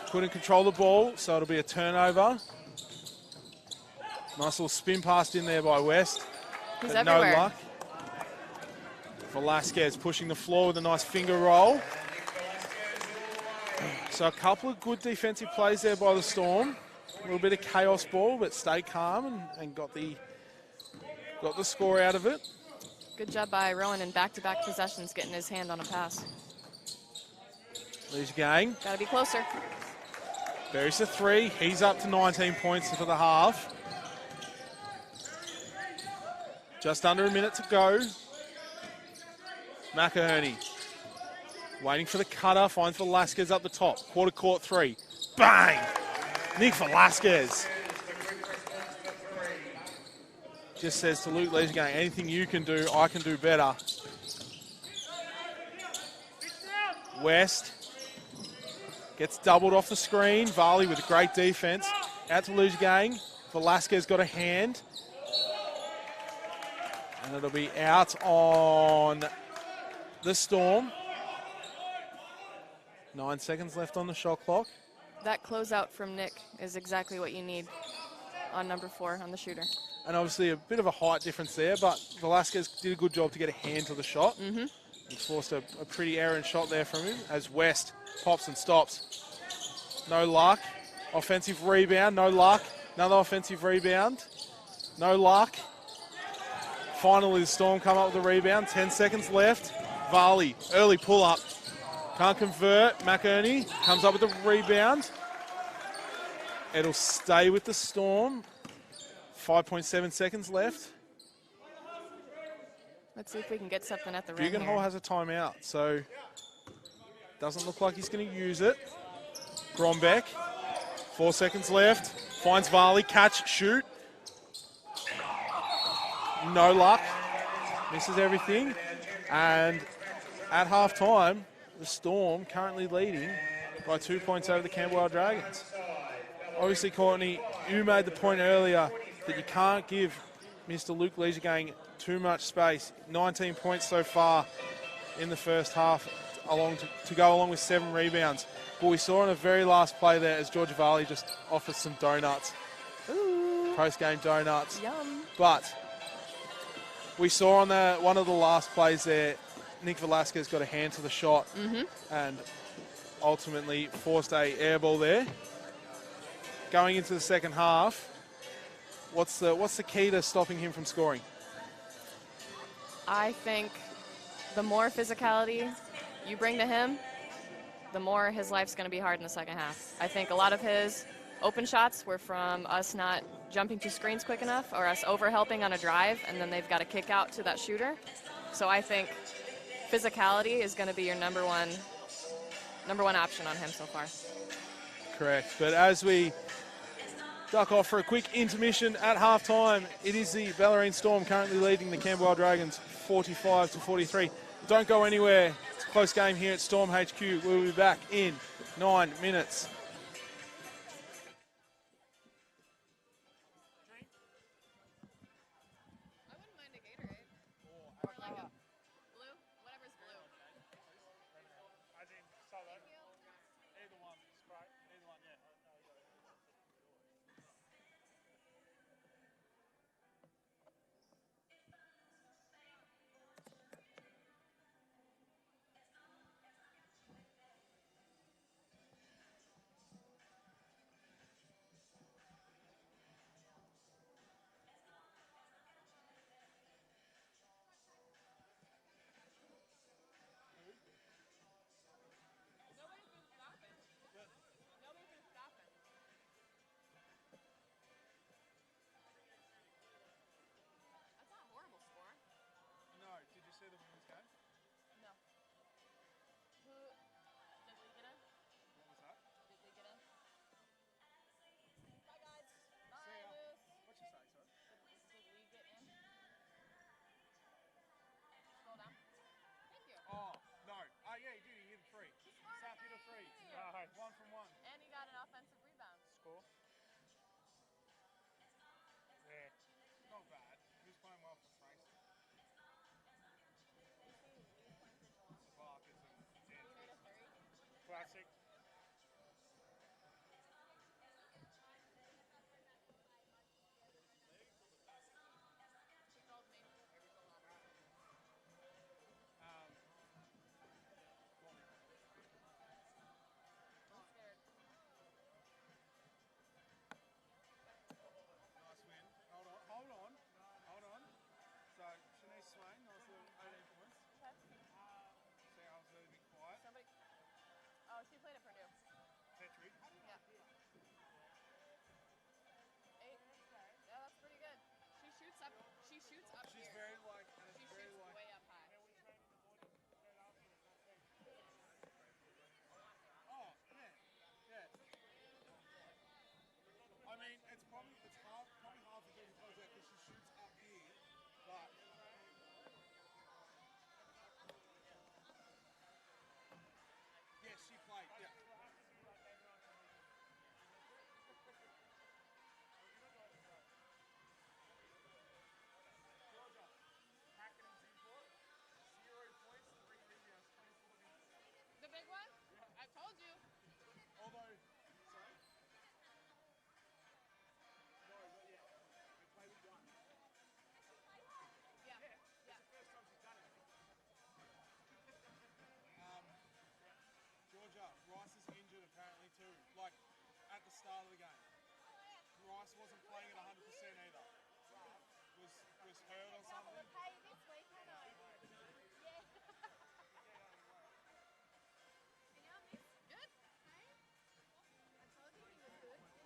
couldn't control the ball, so it'll be a turnover. Nice little spin pass in there by West. He's but everywhere. No luck. Velasquez pushing the floor with a nice finger roll. So a couple of good defensive plays there by the Storm. A little bit of chaos ball, but stay calm and got the score out of it. Good job by Rowan in back-to-back possessions, getting his hand on a pass. Leisure Gang. Gotta be closer. Buries the 3. He's up to 19 points for the half. Just under a minute to go. McInerney waiting for the cutter. Finds Velasquez up the top. Quarter court 3. Bang! Nick Velasquez just says to Luke Leisure, anything you can do, I can do better. West gets doubled off the screen. Varley with a great defense. Out to Leisure Gang. Velasquez got a hand. And it'll be out on the Storm. 9 seconds left on the shot clock. That closeout from Nick is exactly what you need on number 4 on the shooter. And obviously a bit of a height difference there, but Velasquez did a good job to get a hand to the shot. He forced a pretty errant shot there from him as West pops and stops. No luck. Offensive rebound, no luck. Another offensive rebound. No luck. Finally, the Storm come up with a rebound. 10 seconds left. Varley, early pull-up. Can't convert. McInerney comes up with a rebound. It'll stay with the Storm. 5.7 seconds left. Let's see if we can get something at the rim Bugenhall here. has a timeout, so doesn't look like he's going to use it. Grombeck, 4 seconds left. Finds Varley, catch, shoot. No luck. Misses everything. And at halftime, the Storm currently leading by 2 points over the Camberwell Dragons. Obviously, Courtney, you made the point earlier that you can't give Mr. Luke Leisuregang too much space. 19 points so far in the first half, to go along with 7 rebounds. But we saw in a very last play there as Georgia Varley just offers some donuts. Ooh. Post-game donuts. Yum. But we saw on one of the last plays there, Nick Velasquez got a hand to the shot and ultimately forced a air ball there. Going into the second half, what's the key to stopping him from scoring? I think the more physicality you bring to him, the more his life's going to be hard in the second half. I think a lot of his open shots were from us not jumping to screens quick enough or us over-helping on a drive, and then they've got to kick out to that shooter. So I think physicality is going to be your number one option on him so far. Correct. But as we duck off for a quick intermission at halftime, it is the Bellarine Storm currently leading the Camberwell Dragons 45-43. Don't go anywhere. It's a close game here at Storm HQ. We'll be back in 9 minutes. start of the game. Rice wasn't playing at 100% either. Was hurt or something. Hey, this week, I know. Yeah. And you're miss? Good. Hey? I told you he was good, didn't I?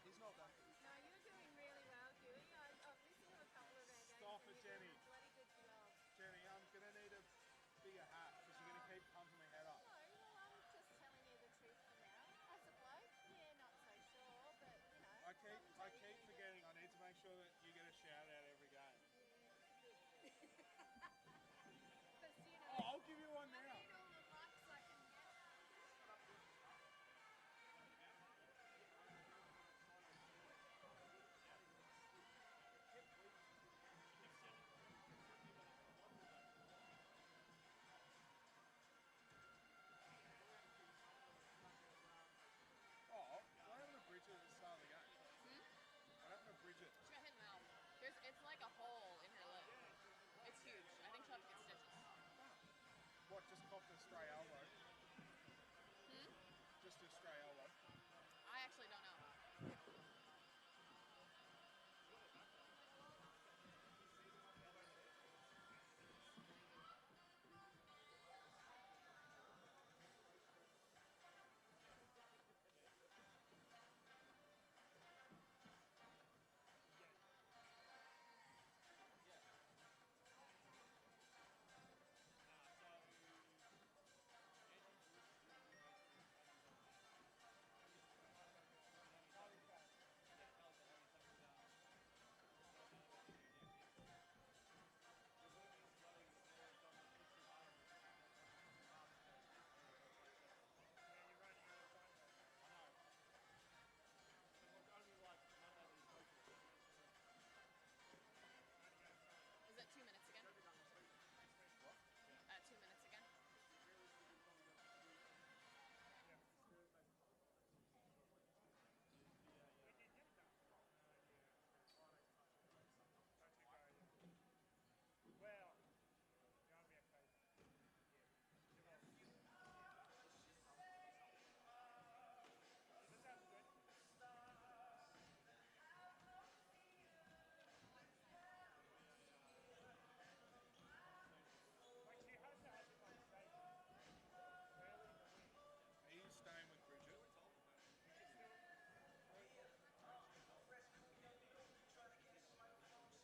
He's not that. No, you're doing really well, Huey. I've listened to a couple of our games. Stop it, and you're Jenny. doing a bloody good job. Jenny, I'm going to need a bigger hat because you're going to keep pumping my head up. No, well, I'm just telling you the truth for now. As a bloke, yeah, not so sure, but, you know. I keep forgetting I need to make sure that you get a shout out every game. But, you know, Oh, I'll give you one I now. need all the likes I can get. Oh, what happened to Bridget at the start of the game? What happened to Bridget? She got hit in the mouth. It's like a hole in her lip. It's huge. I think she'll have to get stitches. What, just coughed a stray elbow? Just a stray elbow? I actually don't know. Is it 2 minutes again? 2 minutes again? Well, you want to be a coach?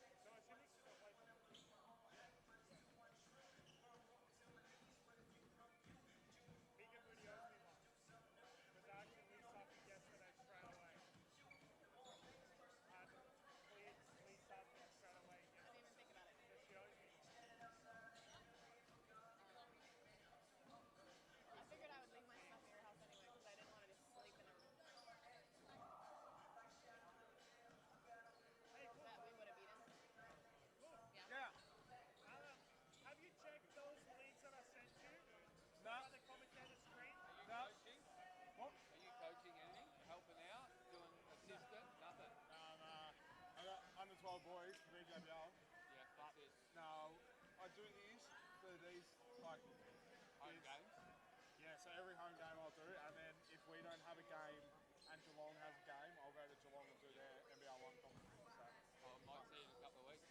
This sounds good. Like she has to have this conversation early in the week. Are you staying with Bridget? So assuming she's not playing. Megan Moody owes me one. Because I actually leased something yesterday straight away. And leased something straight away I didn't even think about it. So she owes me one. I figured I would leave my stuff at your house anyway because I didn't want to just sleep in a room. Hey, cool. That we would have eaten. Yeah. Yeah. Have you checked those links that I sent you? No. On the commentator screen? No. Coaching? What? Are you coaching anything? Helping out? Doing assistant? Nothing. I got under 12 boys for BigV. Yeah, that's it. No, I do is for these like Home is- games? Yeah, so every home game I'll do, and then if we don't have a game and Geelong has a game, I'll go to Geelong and do their NBL 1 competition. So I might see you in a couple of weeks.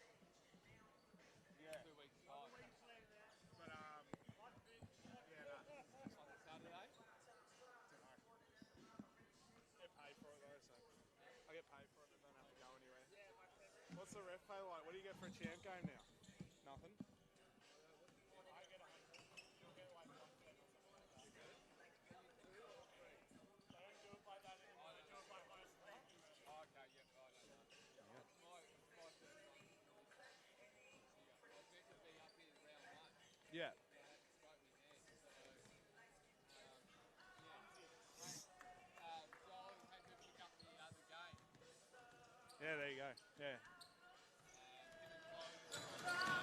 yeah, 2 weeks time. but yeah, no, On the Saturday? don't know. Get paid for it though, so I get paid for it and don't have to go anywhere. What's the ref pay like? What do you get for a champ game now? Nothing. I get 100. You'll get like 110 or something like that. They don't do it like that anymore. They do it like most leagues. Oh, okay, yeah, I don't know. My first one. I was meant to be up here in round 1. Yeah. I had to stroke my hand. So, Joel had to pick up the other game. Yeah, there you go. Yeah. Him and Chloe.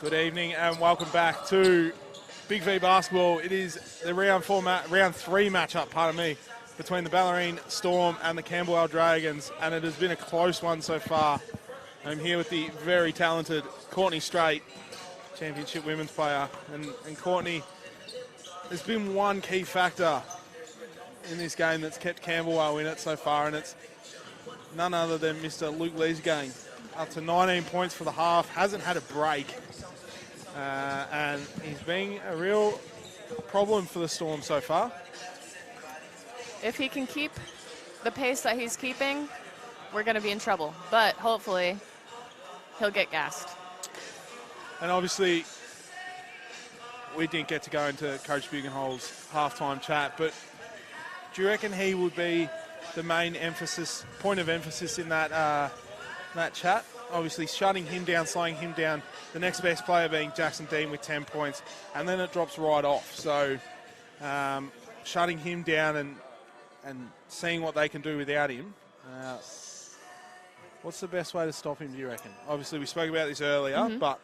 Good evening and welcome back to BigV basketball. It is the round 3 matchup, pardon me, between the Bellarine Storm and the Camberwell Dragons, and it has been a close one so far. I'm here with the very talented Courtney Straight championship women's player. And Courtney, there's been one key factor in this game that's kept Camberwell in it so far, and it's none other than Mr. Luke Leesgang. Up to 19 points for the half, hasn't had a break. And he's been a real problem for the Storm so far. If he can keep the pace that he's keeping, we're going to be in trouble. But hopefully, he'll get gassed. And obviously, we didn't get to go into Coach Bugenholz's halftime chat, but do you reckon he would be the main point of emphasis in that chat? Obviously, shutting him down, slowing him down. The next best player being Jackson Dean with 10 points, and then it drops right off. So, shutting him down and seeing what they can do without him. What's the best way to stop him, do you reckon? Obviously, we spoke about this earlier, but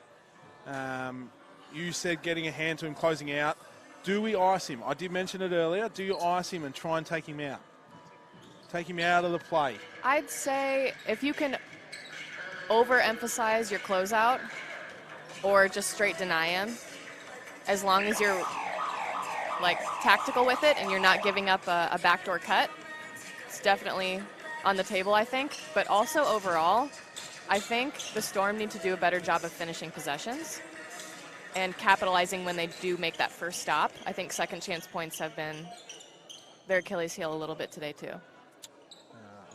you said getting a hand to him, closing out. Do we ice him? I did mention it earlier. Do you ice him and try and take him out? Take him out of the play. I'd say if you can overemphasize your closeout or just straight deny him, as long as you're like tactical with it and you're not giving up a backdoor cut, it's definitely on the table, I think. But also overall, I think the Storm need to do a better job of finishing possessions and capitalizing when they do make that first stop. I think second chance points have been their Achilles heel a little bit today too.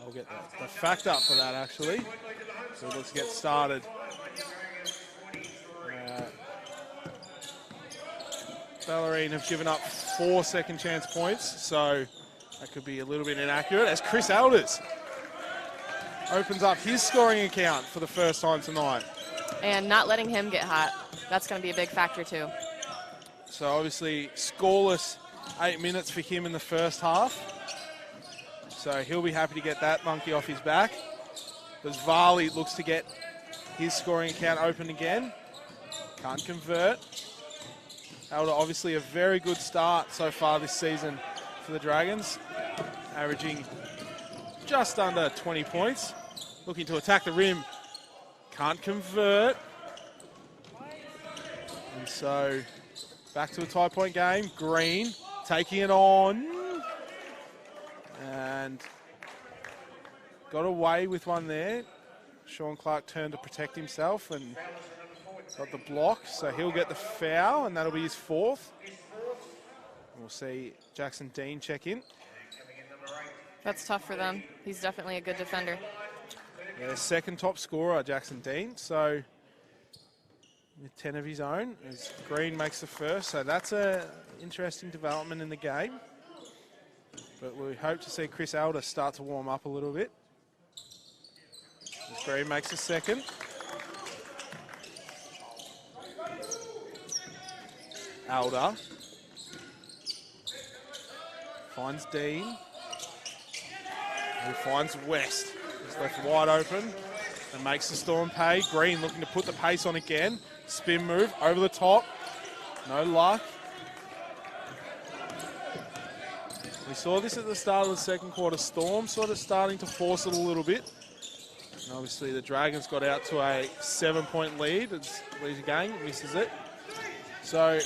I'll get the fact up for that, actually. So let's get started. Bellarine have given up 4 second chance points, so that could be a little bit inaccurate, as Chris Elders opens up his scoring account for the first time tonight. And not letting him get hot, that's going to be a big factor too. So obviously scoreless 8 minutes for him in the first half. So he'll be happy to get that monkey off his back. Because Varley looks to get his scoring account open again. Can't convert. Elder, obviously a very good start so far this season for the Dragons. Averaging just under 20 points. Looking to attack the rim. Can't convert. And so back to a tie point game. Green taking it on. And got away with one there. Sean Clark turned to protect himself and got the block, so he'll get the foul, and that'll be his fourth. We'll see Jackson Dean check in. That's tough for them. He's definitely a good defender. Yeah, second top scorer, Jackson Dean, so with 10 of his own, as Green makes the first, so that's an interesting development in the game. But we hope to see Chris Elder start to warm up a little bit. As Green makes a second. Elder finds Dean, who finds West. He's left wide open and makes the Storm pay. Green looking to put the pace on again. Spin move over the top. No luck. We saw this at the start of the second quarter. Storm sort of starting to force it a little bit. And obviously the Dragons got out to a 7-point lead. It's leads again, misses it. So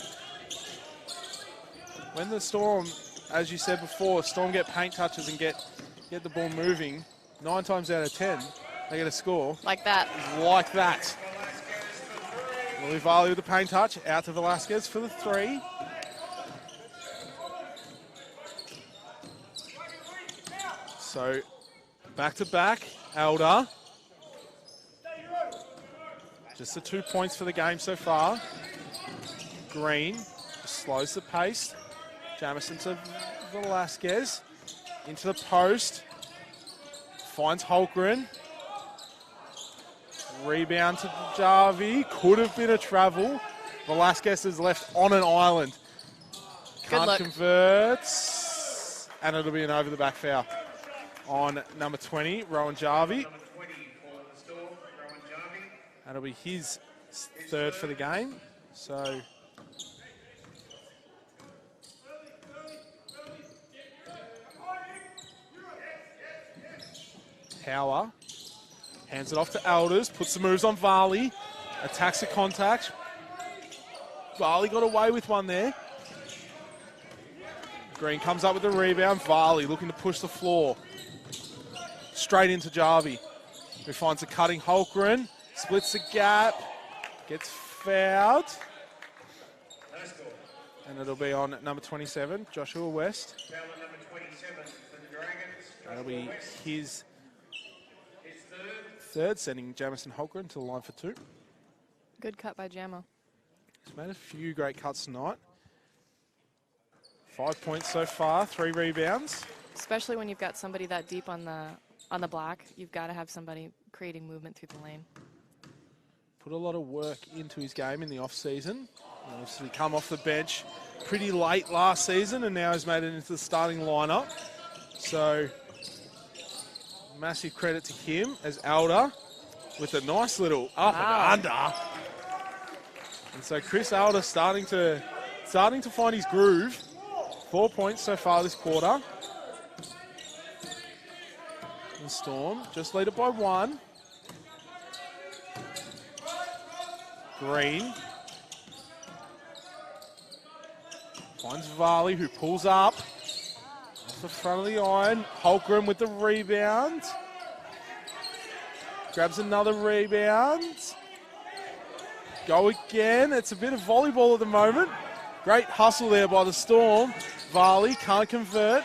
when the Storm, as you said before, Storm get paint touches and get the ball moving, 9 times out of 10, they get a score. Like that. Like that. Lily Varley with the paint touch, out to Velasquez for the three. So back to back, Elder. Just the 2 points for the game so far. Green just slows the pace. Jamison to Velasquez. Into the post. Finds Holgren. Rebound to Jarvie. Could have been a travel. Velasquez is left on an island. Can't convert. And it'll be an over the back foul on number 20, Rowan Jarvie. That'll be his third for the game. So Power hands it off to Elders, puts the moves on Varley, attacks the contact, Varley got away with one there. Green comes up with the rebound. Varley looking to push the floor. Straight into Jarvie, who finds a cutting Holgren. Splits the gap. Gets fouled. And it'll be on number 27, Joshua West. That'll be his third, sending Jamison Holgren to the line for 2. Good cut by Jamo. He's made a few great cuts tonight. 5 points so far, 3 rebounds. Especially when you've got somebody that deep on the block, you've got to have somebody creating movement through the lane. Put a lot of work into his game in the off-season. Obviously come off the bench pretty late last season and now he's made it into the starting lineup. So massive credit to him as Alder with a nice little up and under. And so Chris Alder starting to find his groove. 4 points so far this quarter. And Storm just lead it by 1. Green finds Varley, who pulls up off the front of the iron. Holgren with the rebound. Grabs another rebound. Go again. It's a bit of volleyball at the moment. Great hustle there by the Storm. Varley can't convert.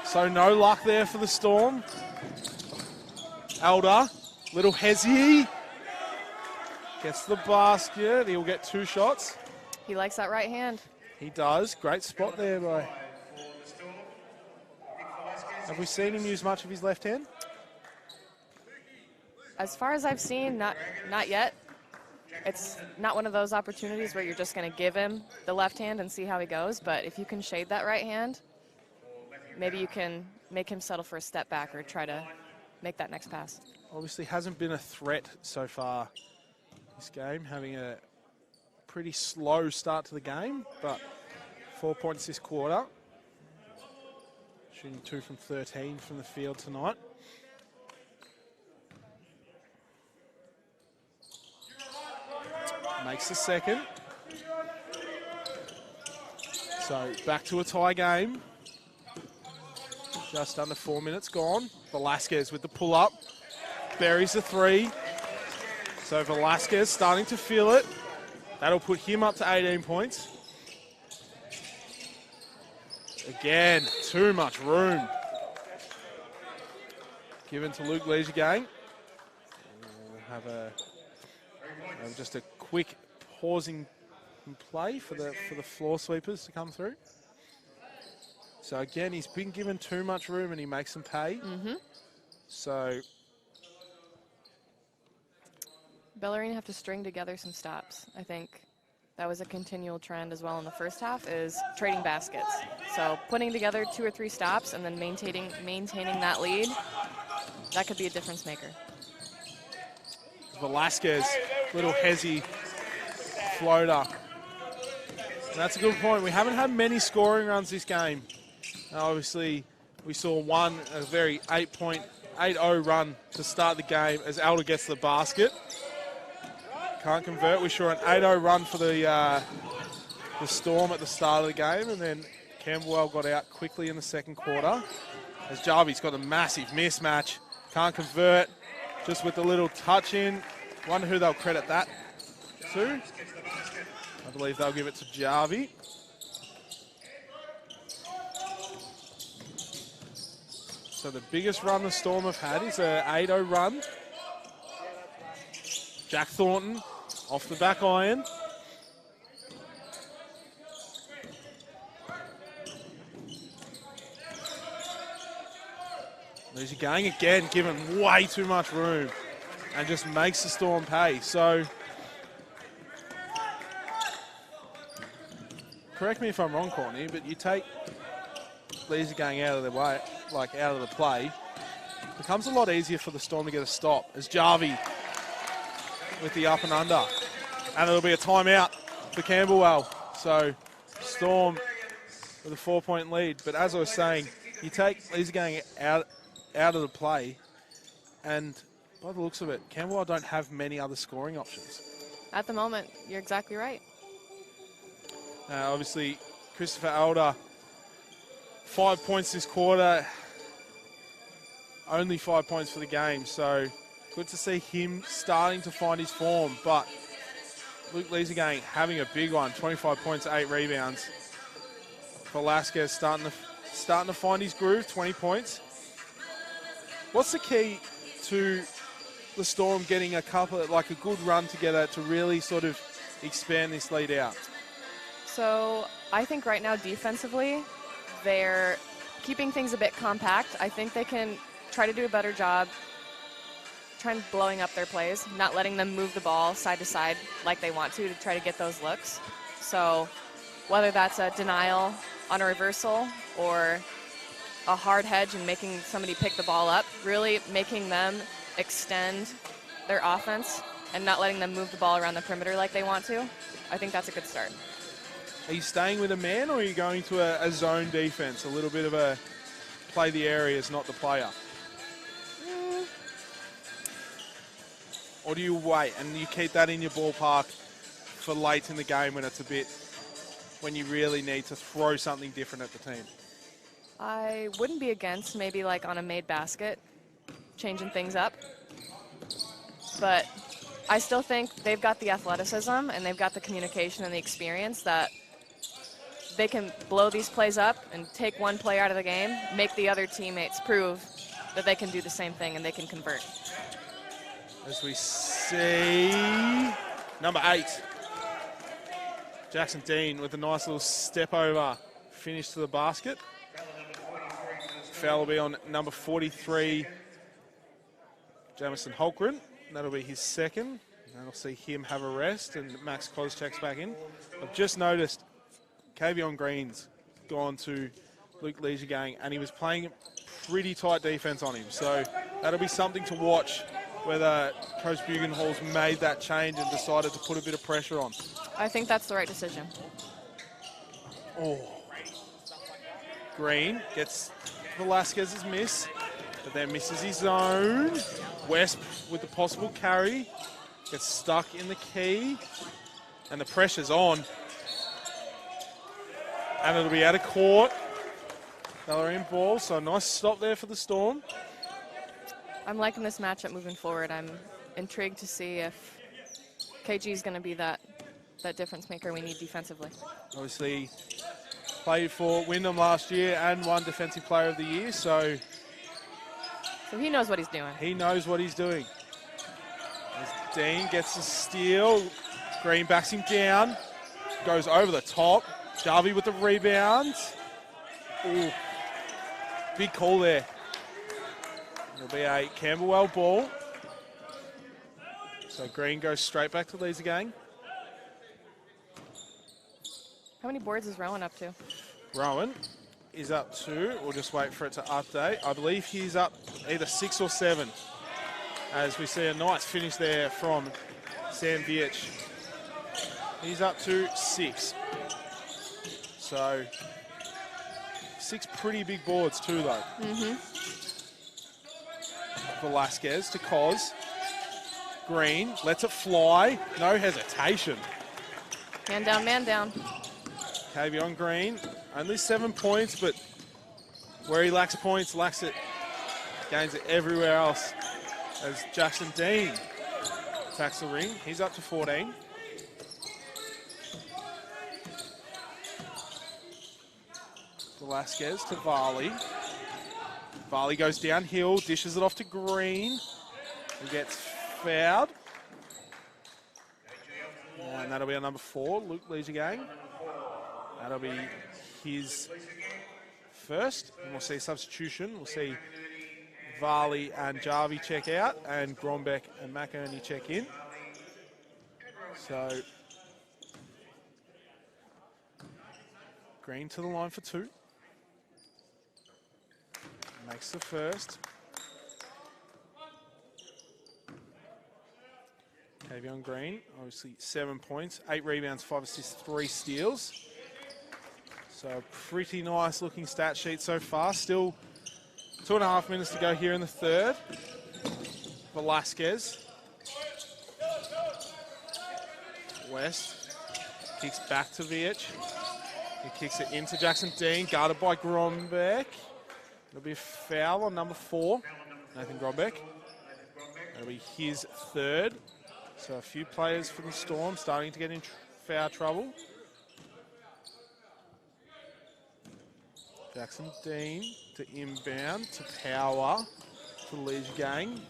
So no luck there for the Storm. Elder, little hezzy. Gets the basket. He'll get 2 shots. He likes that right hand. He does. Great spot there by... Have we seen him use much of his left hand? As far as I've seen, not yet. It's not one of those opportunities where you're just going to give him the left hand and see how he goes. But if you can shade that right hand, maybe you can make him settle for a step back or try to make that next pass. Obviously hasn't been a threat so far this game, having a pretty slow start to the game, but 4 points this quarter. Shooting 2 from 13 from the field tonight. Makes the second. So back to a tie game. Just under 4 minutes gone. Velasquez with the pull-up. Buries the 3. So Velasquez starting to feel it. That'll put him up to 18 points. Again, too much room given to Luke Leisuregang. We'll have just a quick pausing play for the floor sweepers to come through. So again, he's been given too much room and he makes them pay. So Bellarine have to string together some stops. I think that was a continual trend as well in the first half, is trading baskets. So putting together 2 or 3 stops and then maintaining that lead, that could be a difference maker. Velasquez, little hezzy floater. And that's a good point. We haven't had many scoring runs this game. Obviously, we saw a very 8-0 run to start the game as Alder gets the basket. Can't convert. We saw an 8-0 run for the Storm at the start of the game, and then Camberwell got out quickly in the second quarter as Jarvie's got a massive mismatch. Can't convert, just with a little touch in. Wonder who they'll credit that to. I believe they'll give it to Jarvie. So the biggest run the Storm have had is a 8-0 run. Jack Thornton off the back iron. There's going again, given way too much room and just makes the Storm pay. So, correct me if I'm wrong, Courtney, but you take Leeser going out of their way, like out of the play, it becomes a lot easier for the Storm to get a stop as Jarvie with the up and under. And it'll be a timeout for Camberwell. So Storm with a 4-point lead. But as I was saying, you take Leeser going out of the play, and by the looks of it, Camberwell don't have many other scoring options. At the moment, you're exactly right. Obviously, Christopher Elder, 5 points this quarter. Only 5 points for the game, so good to see him starting to find his form. But Luke Leesegang having a big one, 25 points, 8 rebounds. Velasquez starting to find his groove, 20 points. What's the key to the Storm getting a good run together to really sort of expand this lead out? So I think right now defensively, they're keeping things a bit compact. I think they can try to do a better job trying blowing up their plays, not letting them move the ball side to side like they want to try to get those looks. So whether that's a denial on a reversal or a hard hedge and making somebody pick the ball up, really making them extend their offense and not letting them move the ball around the perimeter like they want to, I think that's a good start. Are you staying with a man or are you going to a zone defense, a little bit of a play the areas, not the player? Or do you wait and you keep that in your ballpark for late in the game when you really need to throw something different at the team? I wouldn't be against maybe like on a made basket, changing things up. But I still think they've got the athleticism and they've got the communication and the experience that they can blow these plays up and take one play out of the game, make the other teammates prove that they can do the same thing and they can convert. As we see, number 8, Jackson Dean with a nice little step over finish to the basket. Foul will be on number 43, Jamison Holgren. That'll be his second. That'll see him have a rest and Max Koscheck's back in. I've just noticed Kavion Green's gone to Luke Leesegang and he was playing pretty tight defense on him. So that'll be something to watch, whether Coach Bugenholz made that change and decided to put a bit of pressure on. I think that's the right decision. Oh. Green gets Velasquez's miss, but then misses his own. West with the possible carry. Gets stuck in the key. And the pressure's on. And it'll be out of court. Bellarine ball, so a nice stop there for the Storm. I'm liking this matchup moving forward. I'm intrigued to see if KG is going to be that difference maker we need defensively. Obviously played for Wyndham last year and won Defensive Player of the Year, so he knows what he's doing. He knows what he's doing. As Dean gets the steal, Green backs him down, goes over the top. Jarvie with the rebound. Ooh, big call there. It'll be a Camberwell ball. So Green goes straight back to Leesegang. How many boards is Rowan up to? Rowan is up to, we'll just wait for it to update. I believe he's up either 6 or 7. As we see a nice finish there from Sam Viech. He's up to 6. So 6 pretty big boards too though. Velasquez to Cos. Green lets it fly, no hesitation. Man down, man down. Kavion Green, only 7 points, but where he lacks points, lacks it, gains it everywhere else. As Jackson Dean attacks the ring, he's up to 14. Velasquez to Varley. Varley goes downhill, dishes it off to Green. He gets fouled. And that'll be on number 4, Luke Leesegang. That'll be his first. And we'll see substitution. We'll see Varley and Jarvie check out and Grombeck and McInerney check in. So Green to the line for 2. Makes the first. Kavion Green, obviously 7 points, 8 rebounds, 5 assists, 3 steals. So pretty nice looking stat sheet so far. Still 2.5 minutes to go here in the third. Velasquez. West kicks back to VH. He kicks it into Jackson Dean, guarded by Grombeck. It'll be a foul on number 4, Nathan Grombeck. That'll be his third. So a few players for the Storm starting to get in foul trouble. Jackson Dean to inbound, to Power, to Leisure Gang.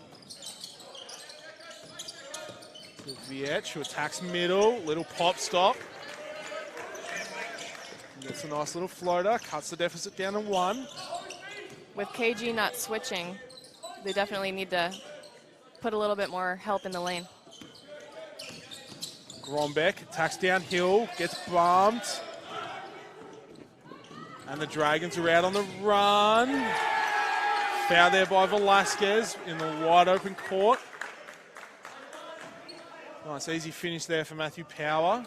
To Vietch, who attacks middle, little pop stop. Gets a nice little floater, cuts the deficit down to 1. With KG not switching, they definitely need to put a little bit more help in the lane. Grombeck attacks downhill, gets bumped. And the Dragons are out on the run. Foul there by Velasquez in the wide open court. Nice easy finish there for Matthew Power.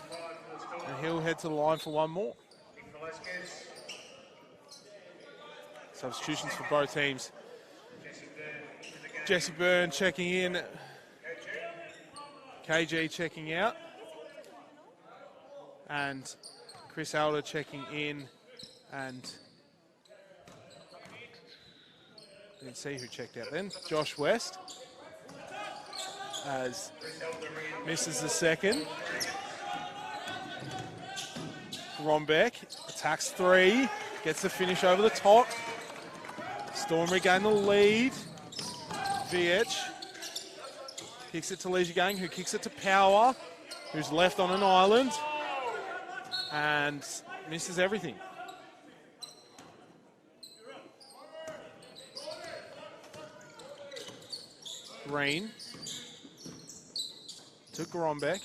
And he'll head to the line for one more. Substitutions for both teams. Jesse Byrne checking in. KG checking out. And Chris Elder checking in. And didn't see who checked out then. Josh West as misses the second. Grombeck attacks 3, gets the finish over the top. Storm regain the lead. VH kicks it to Leisure Gang, who kicks it to Power, who's left on an island and misses everything. Green to Grombeck,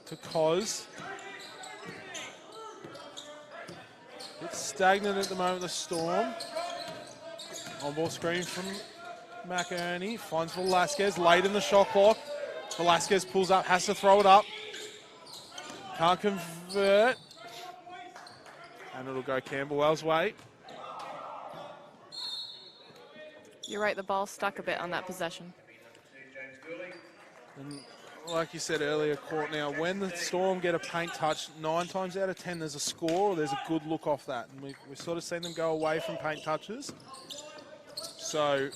to Koz. It's stagnant at the moment, the Storm. On-ball screen from McInerney, finds Velasquez, late in the shot clock. Velasquez pulls up, has to throw it up. Can't convert. And it'll go Camberwell's way. You're right, the ball stuck a bit on that possession. And like you said earlier, Court, now when the Storm get a paint touch, 9 times out of 10 there's a score or there's a good look off that. And we've sort of seen them go away from paint touches. So,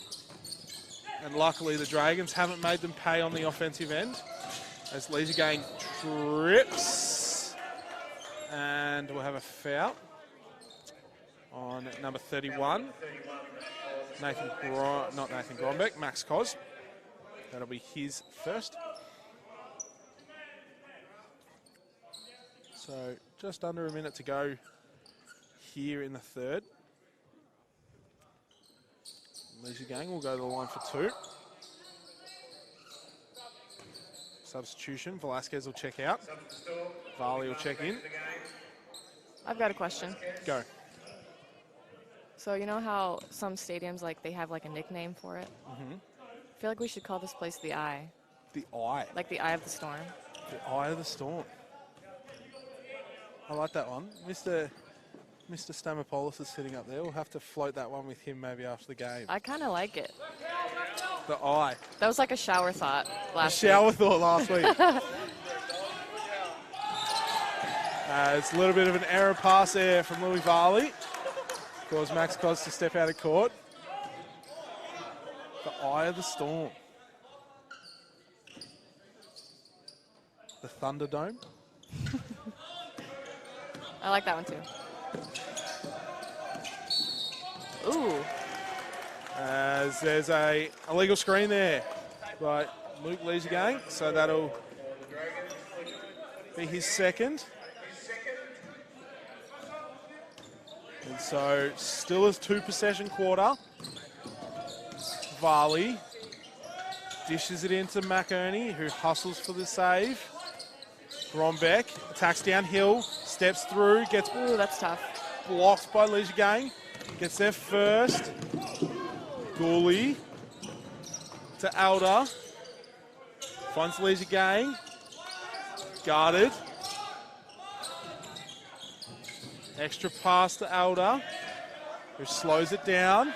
and luckily the Dragons haven't made them pay on the offensive end. As Leisure Gang trips. And we'll have a foul on number 31. Not Nathan Grombeck, Max Koz. That'll be his first. So just under a minute to go here in the third. Leisure Gang will go to the line for 2. Substitution, Velasquez will check out. Varley will check in. I've got a question. Go. So you know how some stadiums, like, they have like a nickname for it? Mm-hmm. I feel like we should call this place the Eye. The Eye. Like the Eye of the Storm. The Eye of the Storm. I like that one. Mr. Stamopoulos is sitting up there. We'll have to float that one with him maybe after the game. I kind of like it. The Eye. That was like a shower thought last Shower week. thought last week. It's a little bit of an error pass there from Louis Varley. Caused Max Koz to step out of court. The Eye of the Storm. The Thunderdome. I like that one too. Ooh. As there's a illegal screen there by Luke Leisure Gang, so that'll be his second. And so still is 2-possession quarter. Varley dishes it into McInerney, who hustles for the save. Grombeck attacks downhill, steps through, gets Ooh, that's tough. blocked by Leisure Gang. Gets there first. Gooley to Elder. Finds Leisure Gang. Guarded. Extra pass to Elder, who slows it down.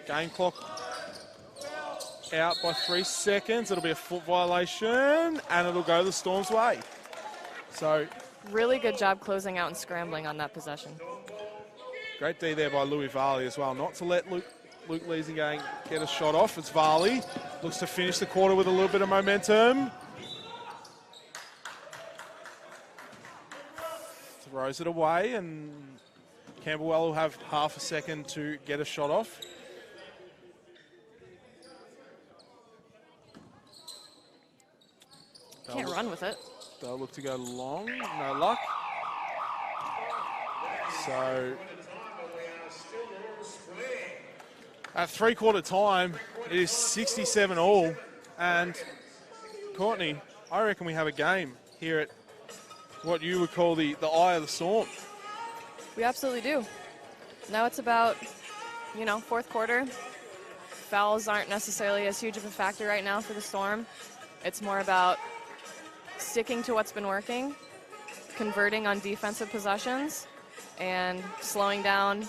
Game clock out by 3 seconds. It'll be a foot violation, and it'll go the Storm's way. So Really good job closing out and scrambling on that possession. great D there by Louis Varley as well. Not to let Luke Leesingang get a shot off. It's Varley. Looks to finish the quarter with a little bit of momentum. Throws it away, and Camberwell will have half a second to get a shot off. Can't run with it. They'll look to go long. No luck. So at three-quarter time, it is 67 all. And Courtney, I reckon we have a game here at what you would call the eye of the storm. We absolutely do. Now it's about, you know, fourth quarter. Fouls aren't necessarily as huge of a factor right now for the Storm. It's more about sticking to what's been working, converting on defensive possessions, and slowing down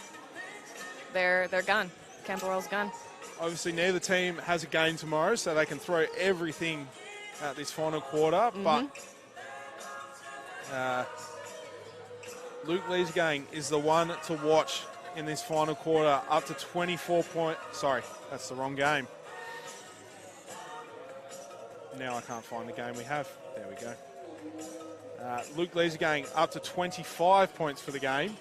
their gun, Camberwell's gun. Obviously, neither team has a game tomorrow, so they can throw everything at this final quarter. But Luke Leesingang is the one to watch in this final quarter, up to 24 points. Sorry, that's the wrong game. Now I can't find the game we have. There we go. Luke Leesingang up to 25 points for the game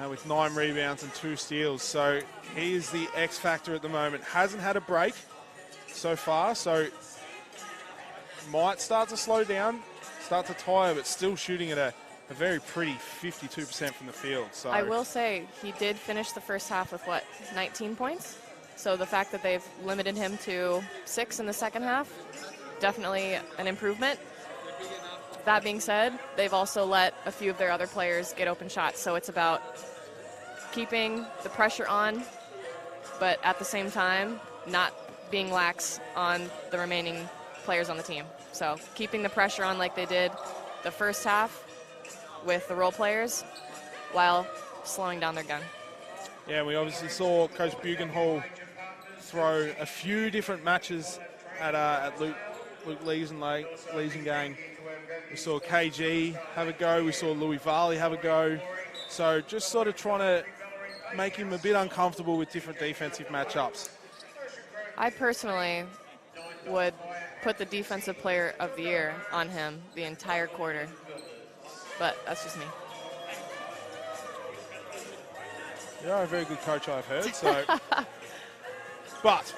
with 9 rebounds and 2 steals. So he is the X factor at the moment. Hasn't had a break so far, so might start to slow down, start to tire, but still shooting at a very pretty 52% from the field. So I will say he did finish the first half with, 19 points? So the fact that they've limited him to 6 in the second half, definitely an improvement. That being said, they've also let a few of their other players get open shots. So it's about keeping the pressure on, but at the same time, not being lax on the remaining players on the team. So keeping the pressure on like they did the first half with the role players while slowing down their gun. Yeah, we obviously saw Coach Bugenhall throw a few different matches at Luke Leesingang. We saw KG have a go. We saw Louis Varley have a go. So just sort of trying to make him a bit uncomfortable with different defensive matchups. I personally would put the defensive player of the year on him the entire quarter, but that's just me. You're a very good coach, I've heard. So, but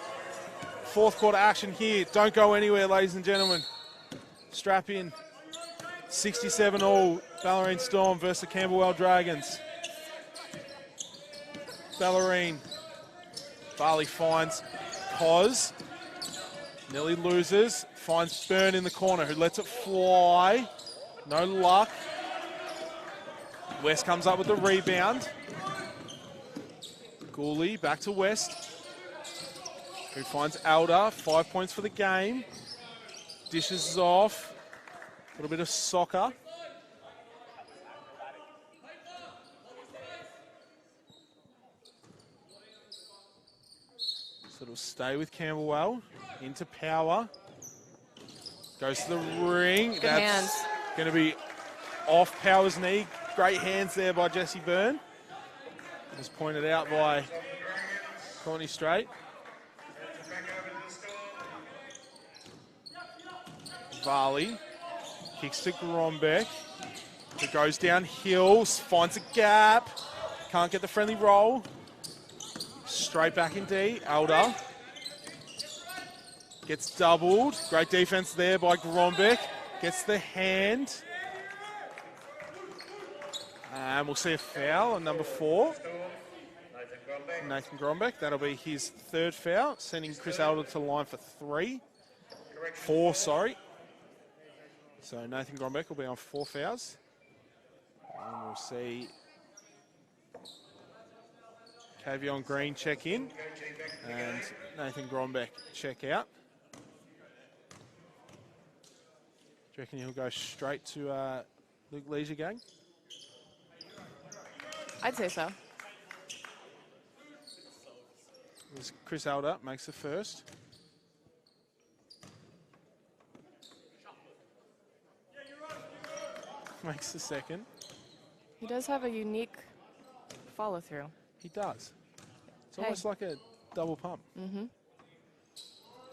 fourth quarter action here. Don't go anywhere, ladies and gentlemen. Strap in. 67 all, Bellarine Storm versus the Camberwell Dragons. Bellarine. Varley finds Pos. Nearly loses. Finds Byrne in the corner, who lets it fly. No luck. West comes up with the rebound. Gooley back to West, who finds Alder. 5 points for the game. Dishes off. A little bit of soccer. So it'll stay with Camberwell. Into Power. Goes to the ring. Good That's hands. going to be off Power's knee. Great hands there by Jesse Byrne. As pointed out by Courtney Strait. Varley kicks to Grombeck, who goes downhill, finds a gap, can't get the friendly roll. Straight back in D, Elder. Gets doubled, great defense there by Grombeck, gets the hand. And we'll see a foul on number 4. Nathan Grombeck, that'll be his 3rd foul, sending Chris Elder to the line for 4, sorry. So Nathan Grombeck will be on 4 fouls. And we'll see Cavion Green check in and Nathan Grombeck check out. Do you reckon he'll go straight to Luke Leesingang? I'd say so. Chris Elder makes the first. makes the second. He does have a unique follow-through. He does. It's Hey. almost like a double pump. Mm-hmm.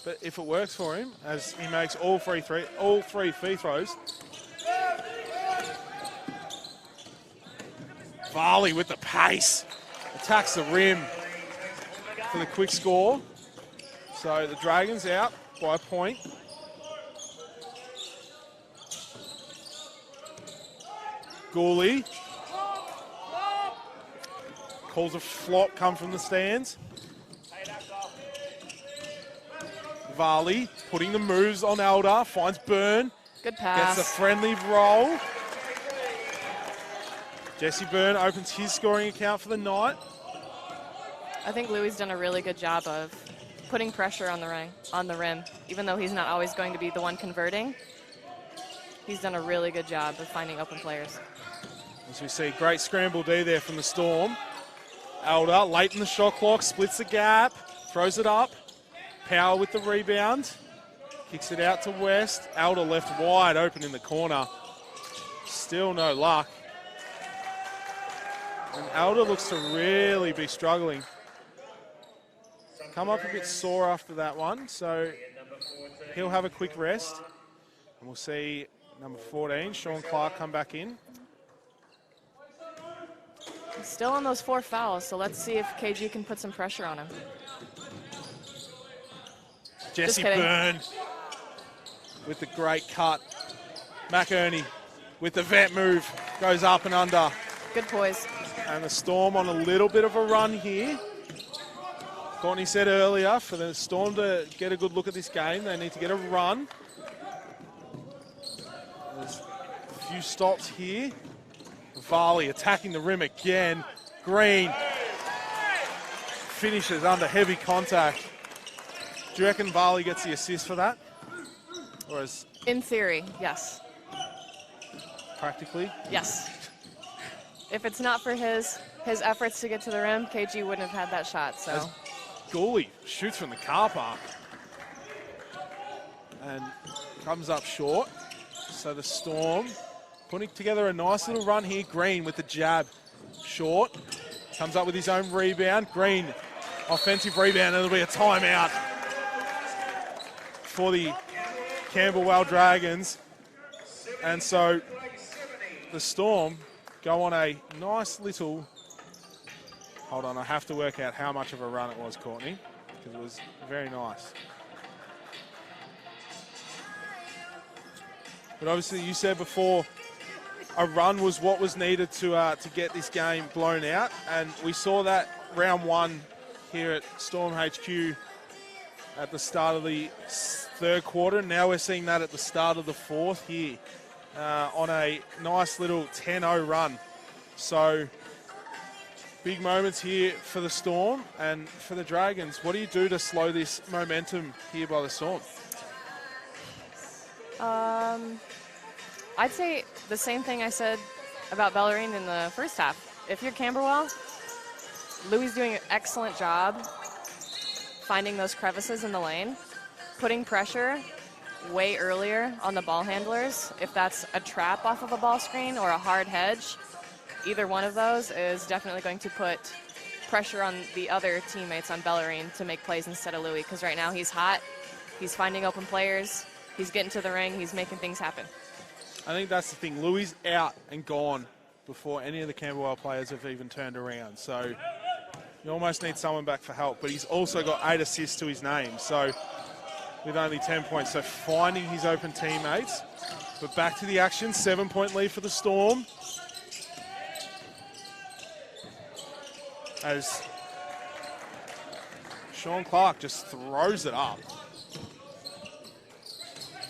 But if it works for him, as he makes all three free throws. Varley with the pace. Attacks the rim for the quick score. So the Dragons out by a point. Gooley calls a flop come from the stands. Varley putting the moves on Elder, finds Byrne, Good gets pass. a friendly roll. Jesse Byrne opens his scoring account for the night. I think Louis done a really good job of putting pressure on the rim, even though he's not always going to be the one converting. He's done a really good job of finding open players. As we see, great scramble D there from the Storm. Elder, late in the shot clock, splits the gap, throws it up. Power with the rebound. Kicks it out to West. Elder left wide open in the corner. Still no luck. And Elder looks to really be struggling. Come up a bit sore after that one, so he'll have a quick rest. And we'll see number 14, Sean Clark, come back in. He's still on those 4 fouls, so let's see if KG can put some pressure on him. Jesse kidding. Byrne with the great cut. McErney with the vet move, goes up and under. Good poise. And the Storm on a little bit of a run here. Courtney said earlier, for the Storm to get a good look at this game, they need to get a run. There's a few stops here. Varley attacking the rim again. Green finishes under heavy contact. Do you reckon Varley gets the assist for that? Or is In theory, yes. practically? Yes. If it's not for his efforts to get to the rim, KG wouldn't have had that shot, so. As Gooley shoots from the car park and comes up short. So the Storm putting together a nice little run here. Green with the jab. Short. Comes up with his own rebound. Green, offensive rebound, and it'll be a timeout for the Camberwell Dragons. And so the Storm go on a nice little, hold on, I have to work out how much of a run it was, Courtney, because it was very nice. But obviously you said before, a run was what was needed to get this game blown out, and we saw that round 1 here at Storm HQ at the start of the third quarter. Now we're seeing that at the start of the fourth here on a nice little 10-0 run. So big moments here for the Storm and for the Dragons. What do you do to slow this momentum here by the Storm? I'd say the same thing I said about Bellarine in the first half. If you're Camberwell, Louis doing an excellent job finding those crevices in the lane, putting pressure way earlier on the ball handlers. If that's a trap off of a ball screen or a hard hedge, either one of those is definitely going to put pressure on the other teammates on Bellarine to make plays instead of Louis, because right now he's hot, he's finding open players, he's getting to the ring, he's making things happen. I think that's the thing. Louis out and gone before any of the Camberwell players have even turned around. So you almost need someone back for help. But he's also got 8 assists to his name. So with only 10 points. So finding his open teammates. But back to the action. 7-point lead for the Storm. As Sean Clark just throws it up.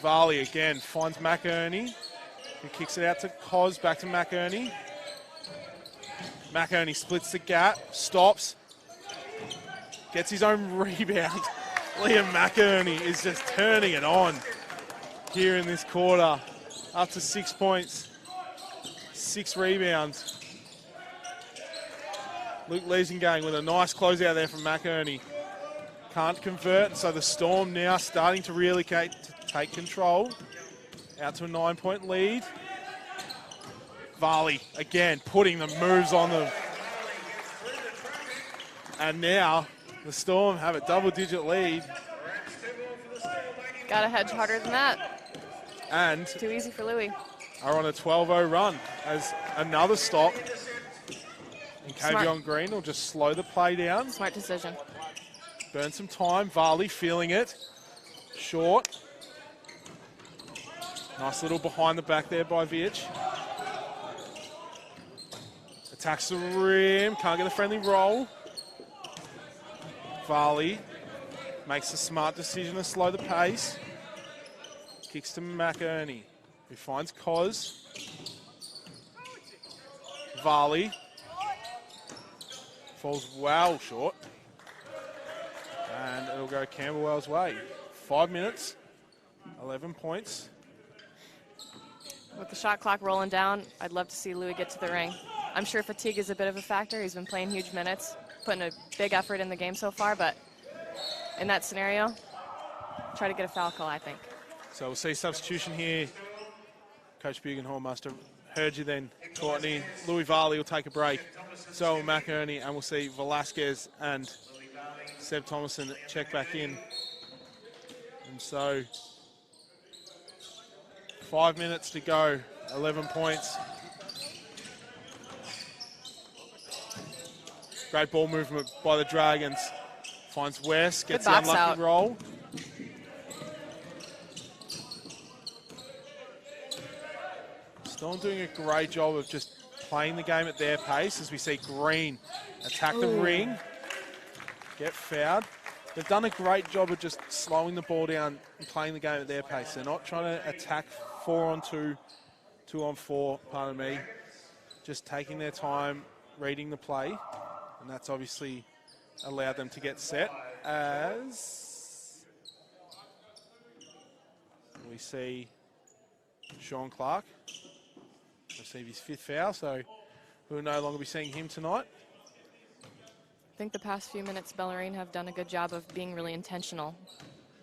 Varley again finds McErney. He kicks it out to Cos, back to McErney. McErney splits the gap, stops, gets his own rebound. Liam McErney is just turning it on here in this quarter. Up to 6 points, 6 rebounds. Luke Leesengang with a nice closeout there from McErney. Can't convert, so the Storm now starting to really take control. Out to a 9-point lead. Varley, again, putting the moves on them. And now the Storm have a double-digit lead. Gotta hedge harder than that. And Too easy for Louis. are on a 12-0 run as another stop. And Smart. Kavion Green will just slow the play down. Smart decision. Burn some time. Varley feeling it. Short. Nice little behind the back there by Vich. Attacks the rim. Can't get a friendly roll. Varley makes a smart decision to slow the pace. Kicks to McInerney, who finds Cos. Varley falls well short. And it'll go Camberwell's way. 5 minutes, 11 points. With the shot clock rolling down, I'd love to see Louis get to the ring. I'm sure fatigue is a bit of a factor. He's been playing huge minutes, putting a big effort in the game so far, but in that scenario, try to get a foul call, I think. So we'll see substitution here. Coach Bugenhall must have heard you then, Courtney. Louis Varley will take a break. So will McInerney, and we'll see Velasquez and Seb Thomason check back in. And so 5 minutes to go, 11 points. Great ball movement by the Dragons. Finds West, gets the box unlucky out. roll. Storm doing a great job of just playing the game at their pace as we see Green attack the ring, get fouled. They've done a great job of just slowing the ball down and playing the game at their pace. They're not trying to attack 4-on-2, 2-on-4, pardon me. Just taking their time, reading the play, and that's obviously allowed them to get set as we see Sean Clark receive his 5th foul, so we'll no longer be seeing him tonight. I think the past few minutes, Bellarine have done a good job of being really intentional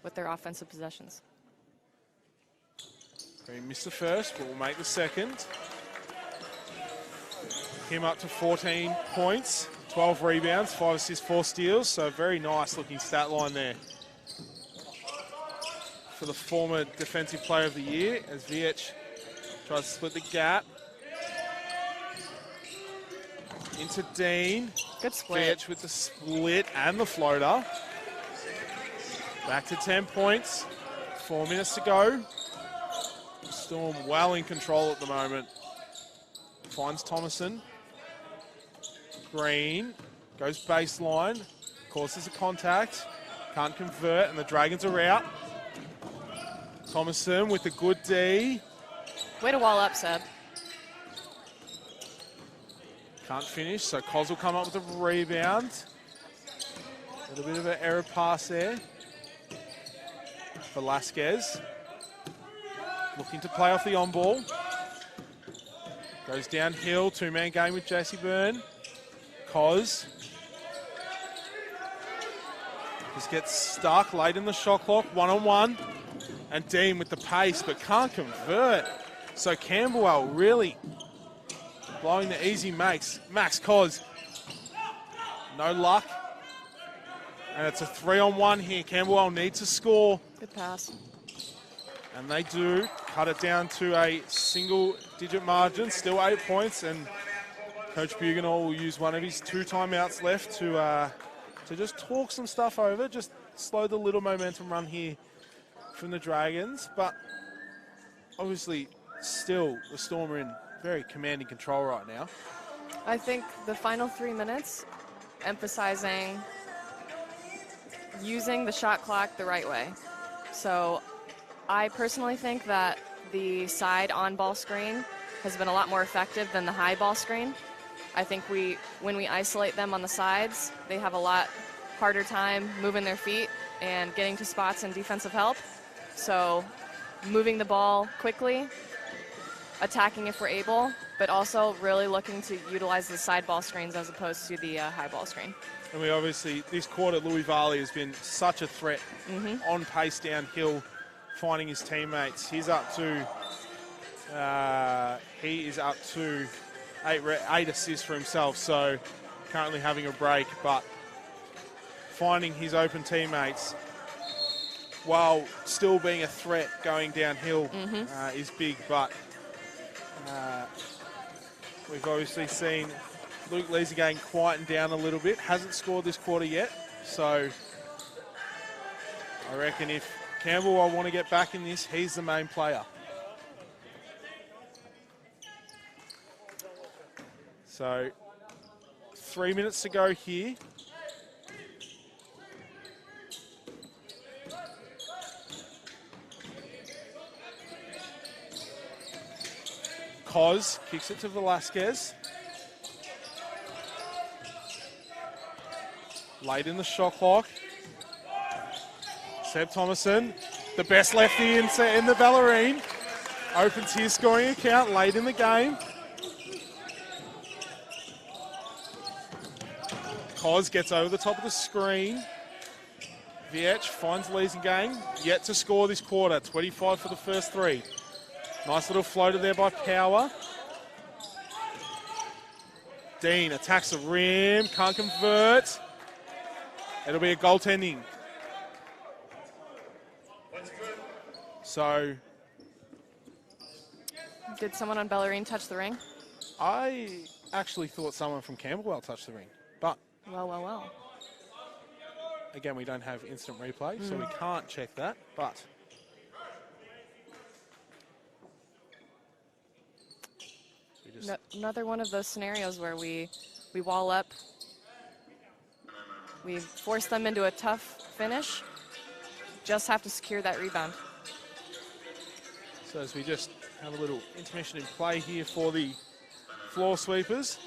with their offensive possessions. Green missed the first, but will make the second. Him up to 14 points, 12 rebounds, 5 assists, 4 steals, so a very nice looking stat line there for the former Defensive Player of the Year as Vich tries to split the gap. Into Dean. Good split. Vich with the split and the floater. Back to 10 points. 4 minutes to go. Storm well in control at the moment. Finds Thomason. Green goes baseline. Causes a contact. Can't convert, and the Dragons are out. Thomason with a good D. Way to wall up, Seb. Can't finish, so Cos will come up with a rebound. A little bit of an error pass there. Velasquez looking to play off the on-ball. Goes downhill, 2-man game with Jesse Byrne. Cos just gets stuck late in the shot clock, 1-on-1. And Dean with the pace, but can't convert. So Camberwell really blowing the easy makes. Max Cos, no luck. And it's a 3-on-1 here. Camberwell needs to score. Good pass. And they do. Cut it down to a single-digit margin. Still 8 points. And Coach Bugenhall will use one of his 2 timeouts left to just talk some stuff over. Just slow the little momentum run here from the Dragons. But obviously, still, the Storm are in very commanding control right now. I think the final 3 minutes, emphasizing using the shot clock the right way. So I personally think that the side on-ball screen has been a lot more effective than the high ball screen. I think when we isolate them on the sides, they have a lot harder time moving their feet and getting to spots and defensive help. So moving the ball quickly, attacking if we're able, but also really looking to utilize the side ball screens as opposed to the high ball screen. And we obviously, this quarter, Louis Varley has been such a threat on pace downhill, finding his teammates. He's up to He is up to 8 assists for himself, so currently having a break, but finding his open teammates while still being a threat going downhill is big, but we've obviously seen Luke Leesegang quieten down a little bit. Hasn't scored this quarter yet, so I reckon if Camberwell want to get back in this, he's the main player. So 3 minutes to go here. Cos kicks it to Velasquez. Late in the shot clock. Seb Thomason, the best lefty in the Bellarine, opens his scoring account late in the game. Cos gets over the top of the screen. Viech finds Leesegang, yet to score this quarter, 25 for the first 3. Nice little floater there by Power. Dean attacks the rim, can't convert. It'll be a goaltending. So, Did someone on Bellarine touch the ring? I actually thought someone from Camberwell touched the ring, but Well. again, we don't have instant replay, so we can't check that, but we just Another one of those scenarios where we wall up. We force them into a tough finish. Just have to secure that rebound. So as we just have a little intermission in play here for the floor sweepers.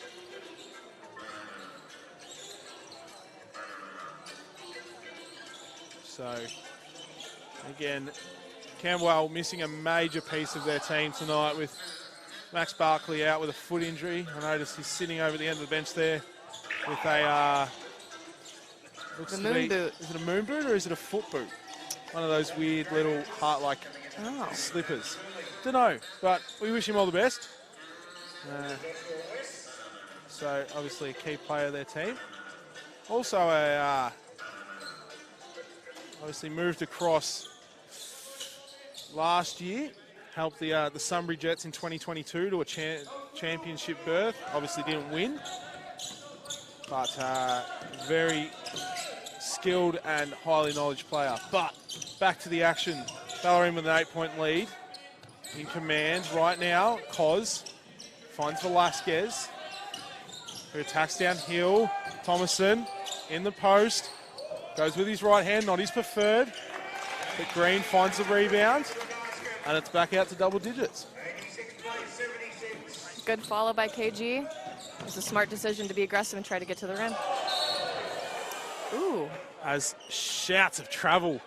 So again, Camberwell missing a major piece of their team tonight with Max Barkley out with a foot injury. I noticed he's sitting over the end of the bench there with a looks The to moon be, boot. Is it a moon boot or is it a foot boot? One of those weird little heart-like Oh. slippers. Don't know, but we wish him all the best. So obviously a key player of their team. Also obviously moved across last year, helped the Sunbury Jets in 2022 to a championship berth. Obviously didn't win, but very skilled and highly knowledgeable player. But back to the action. Bellarine with an 8-point lead. In command right now, Cos finds Velasquez, who attacks downhill. Thomason in the post, goes with his right hand, not his preferred, but Green finds the rebound, and it's back out to double digits. Good follow by KG. It was a smart decision to be aggressive and try to get to the rim. Ooh. As shouts of travel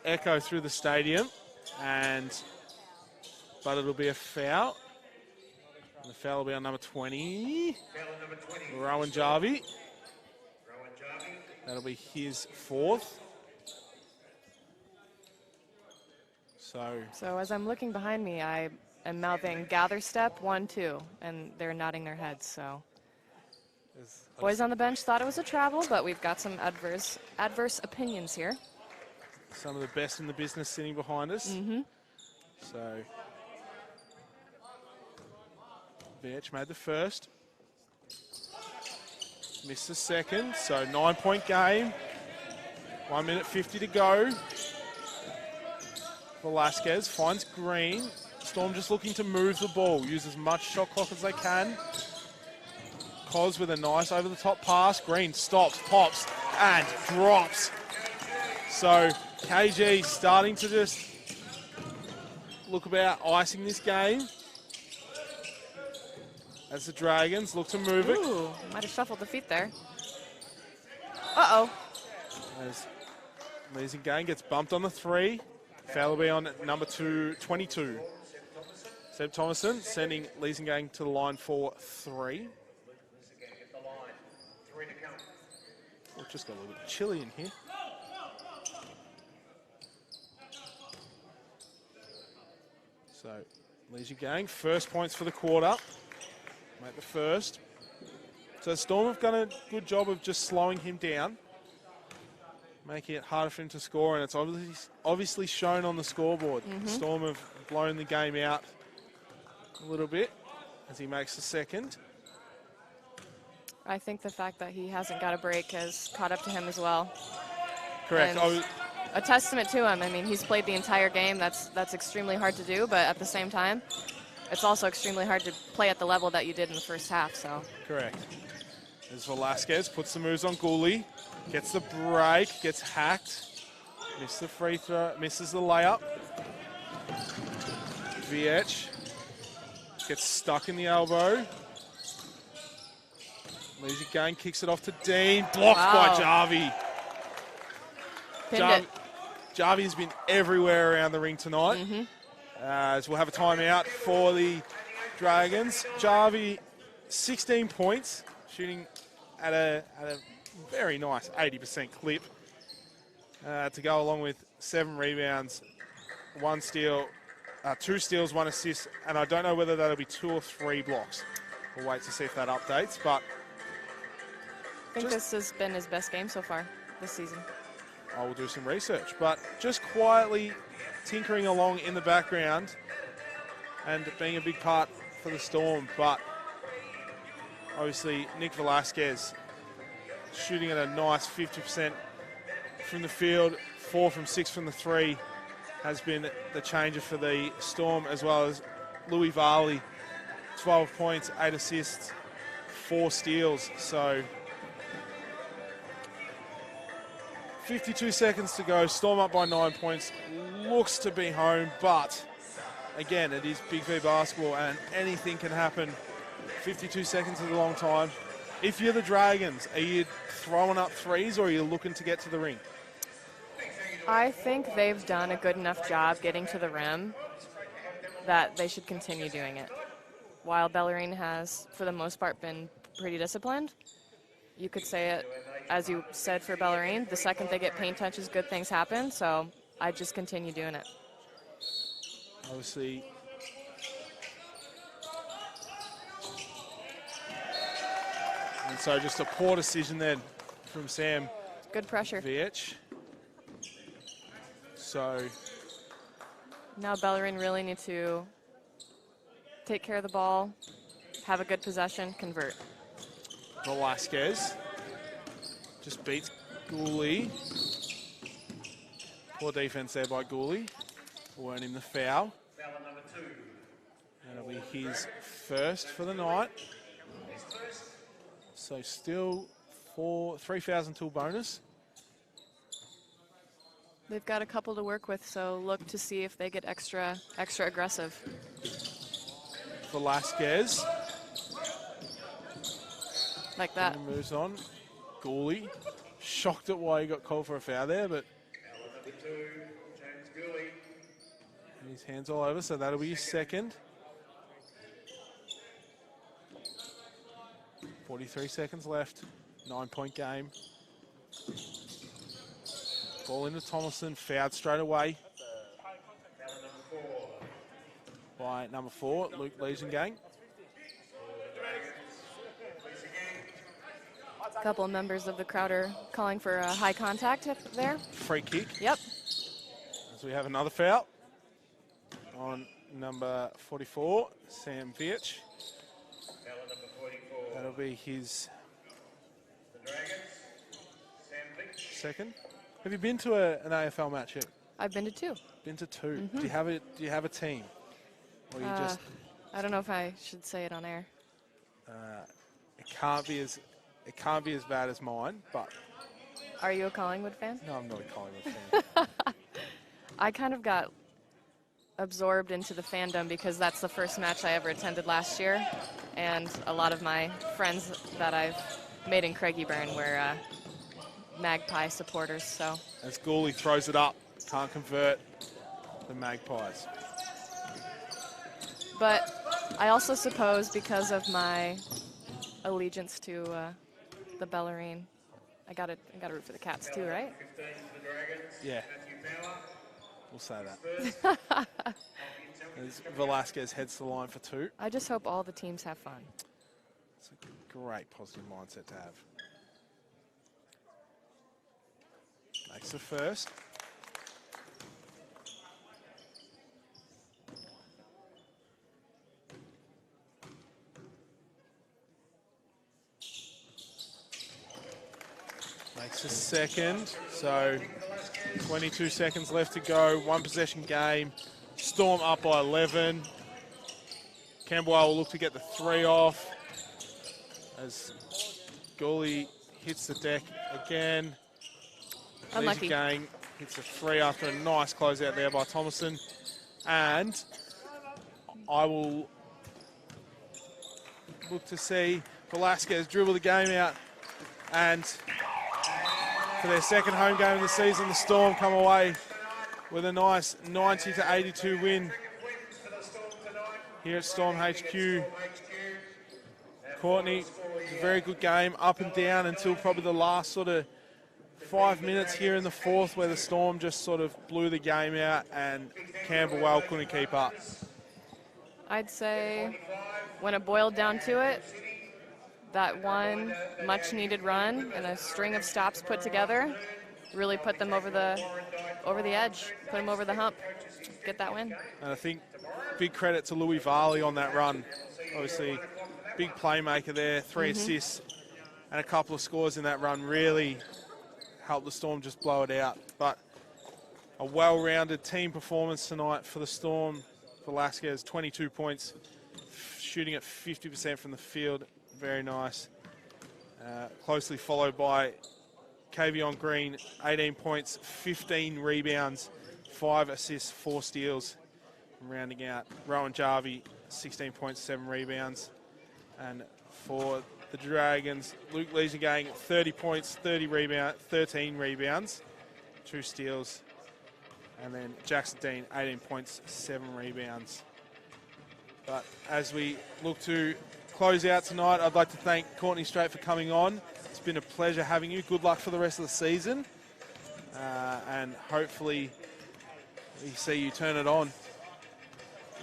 echo through the stadium, but it'll be a foul. And the foul will be on number 20, Rowan Jarvie. That'll be his 4th. So as I'm looking behind me, I am mouthing gather step 1, 2, and they're nodding their heads. So boys on the bench thought it was a travel, but we've got some adverse opinions here. Some of the best in the business sitting behind us. So Viech made the first. Missed the second, so 9-point game. 1 minute 50 to go. Velasquez finds Green. Storm just looking to move the ball, use as much shot clock as they can. Cos with a nice over-the-top pass. Green stops, pops, and drops. So KG starting to just look about icing this game. As the Dragons look to move it. Ooh, might have shuffled the feet there. Uh-oh. As Leesegang gets bumped on the 3. Foul will be on number 22. Seb Thomason sending Leesegang to the line for 3. It's just got a little bit chilly in here. So Leisure Gang, first points for the quarter. Make the first. So Storm have done a good job of just slowing him down, making it harder for him to score, and it's obviously shown on the scoreboard. Storm have blown the game out a little bit as he makes the second. I think the fact that he hasn't got a break has caught up to him as well. Correct. And a testament to him. I mean, he's played the entire game. That's extremely hard to do, but at the same time, it's also extremely hard to play at the level that you did in the first half. So. Correct. As Velasquez puts the moves on Gooley, gets the break, gets hacked, misses the free throw, misses the layup. VH gets stuck in the elbow. Leisure Gang kicks it off to Dean, blocked by Jarvie. Jarvie has been everywhere around the ring tonight. As we'll have a timeout for the Dragons. Jarvie, 16 points, shooting at a very nice 80% clip to go along with 7 rebounds, 1 steal, 2 steals, 1 assist, and I don't know whether that'll be 2 or 3 blocks. We'll wait to see if that updates, but I think this has been his best game so far this season. I will do some research, but just quietly tinkering along in the background and being a big part for the Storm, but obviously Nick Velasquez shooting at a nice 50% from the field, 4 from 6 from the 3, has been the changer for the Storm, as well as Louis Varley, 12 points, 8 assists, 4 steals. So 52 seconds to go, Storm up by 9 points, looks to be home, but again, it is BigV basketball and anything can happen. 52 seconds is a long time. If you're the Dragons, are you throwing up threes or are you looking to get to the ring? I think they've done a good enough job getting to the rim that they should continue doing it. While Bellarine has, for the most part, been pretty disciplined, you could say it, as you said for Bellarine, the second they get paint touches, good things happen, so I just continue doing it. Obviously, and so just a poor decision then from Sam. Good pressure. VH. So now Bellarine really need to take care of the ball, have a good possession, convert. Velasquez just beats Gooley. Poor defense there by Gooley. Will earn him the foul. That'll be his first for the night. So still 3 fouls until bonus. They've got a couple to work with, so look to see if they get extra aggressive. Velasquez. Like that. And moves on. Gooley. Shocked at why he got called for a foul there, but his hands all over, so that'll be his second. 43 seconds left. 9-point game. Ball into Thomason, fouled straight away by number 4, Luke Legion Gang. A couple of members of the crowd are calling for a high contact there. Free kick. Yep. So we have another foul on number 44, Sam Viech. That'll be his second. Have you been to an AFL match yet? I've been to 2. Been to 2. Do you have a team? Or you just I don't know if I should say it on air. it can't be as bad as mine, but Are you a Collingwood fan? no, I'm not a Collingwood fan. I kind of got absorbed into the fandom because that's the first match I ever attended last year, and a lot of my friends that I've made in Craigieburn were Magpie supporters, so. As Gooley throws it up, can't convert the Magpies. But I also suppose because of my allegiance to the Bellarine, I gotta root for the Cats too, right? Yeah. We'll say that. as Velasquez heads to the line for 2. I just hope all the teams have fun. It's a great positive mindset to have. Makes the first. Makes the second. So 22 seconds left to go. 1 possession game. Storm up by 11. Camberwell will look to get the 3 off as Gooley hits the deck again. Unlucky. Gang hits a 3 after a nice closeout there by Thomason. And I will look to see Velasquez dribble the game out. And for their second home game of the season, the Storm come away with a nice 90-82 win here at Storm HQ. Courtney, a very good game, up and down until probably the last sort of 5 minutes here in the fourth, where the Storm just sort of blew the game out and Camberwell couldn't keep up. I'd say when it boiled down to it, that one much-needed run and a string of stops put together really put them over the edge, put them over the hump, get that win. And I think big credit to Louis Varley on that run. Obviously, big playmaker there, 3 assists and a couple of scores in that run really helped the Storm just blow it out. But a well-rounded team performance tonight for the Storm. Velasquez, 22 points, shooting at 50% from the field. Very nice. Closely followed by Kavion Green, 18 points, 15 rebounds, 5 assists, 4 steals. Rounding out Rowan Jarvie, 16 points, 7 rebounds. And for the Dragons, Luke Leisure-Gang, 30 points, 13 rebounds, 2 steals. And then Jackson Dean, 18 points, 7 rebounds. But as we look to close out tonight, I'd like to thank Courtney Straight for coming on. It's been a pleasure having you. Good luck for the rest of the season. And hopefully we see you turn it on.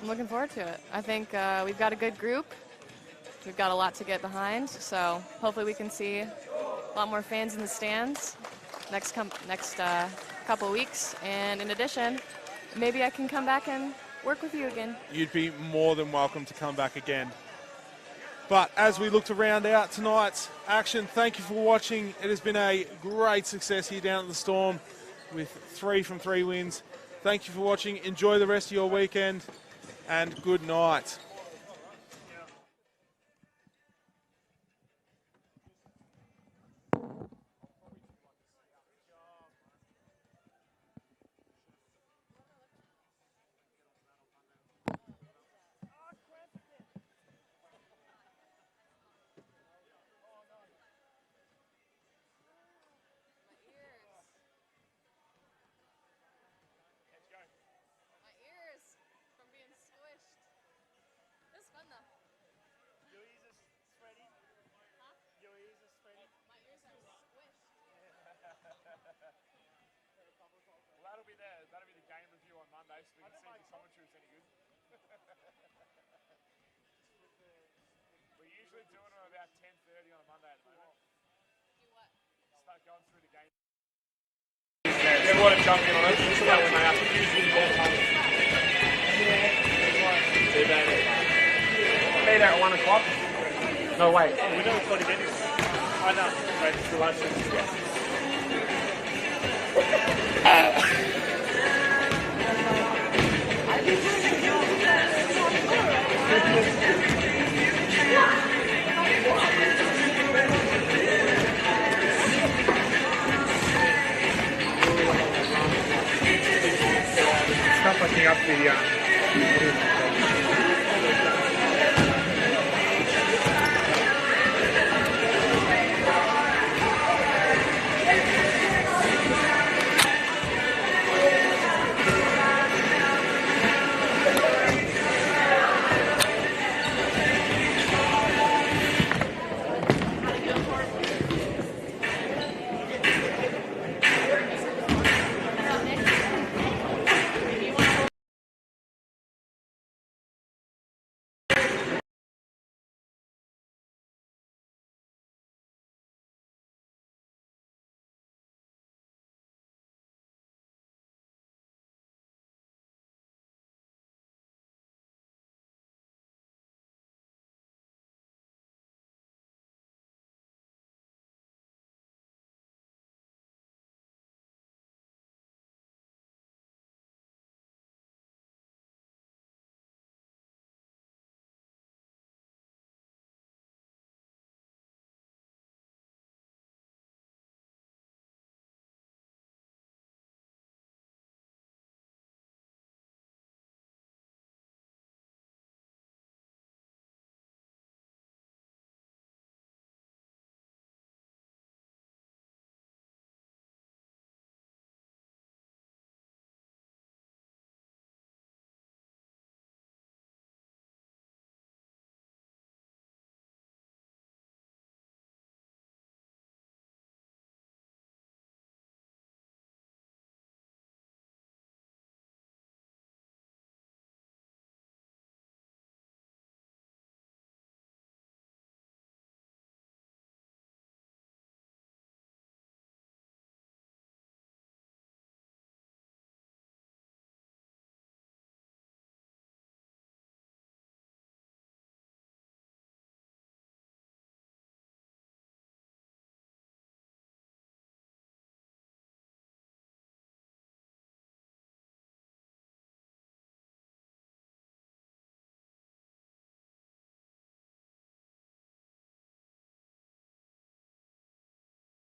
I'm looking forward to it. I think we've got a good group. We've got a lot to get behind, so hopefully we can see a lot more fans in the stands next couple weeks. And in addition, maybe I can come back and work with you again. You'd be more than welcome to come back again. But as we look to round out tonight's action, thank you for watching. It has been a great success here down at the Storm with 3 from 3 wins. Thank you for watching. Enjoy the rest of your weekend and good night. That'll be the game review on Monday, so we can see if the commentary is any good. We're usually doing them about 10:30 on a Monday at the moment. Do what? Start going through the game. You ever want to jump in on it? Just about when they have to be there at 1 o'clock. No, wait. We don't record it anyway. I know. Wait, it's the last sentence. Stop looking up the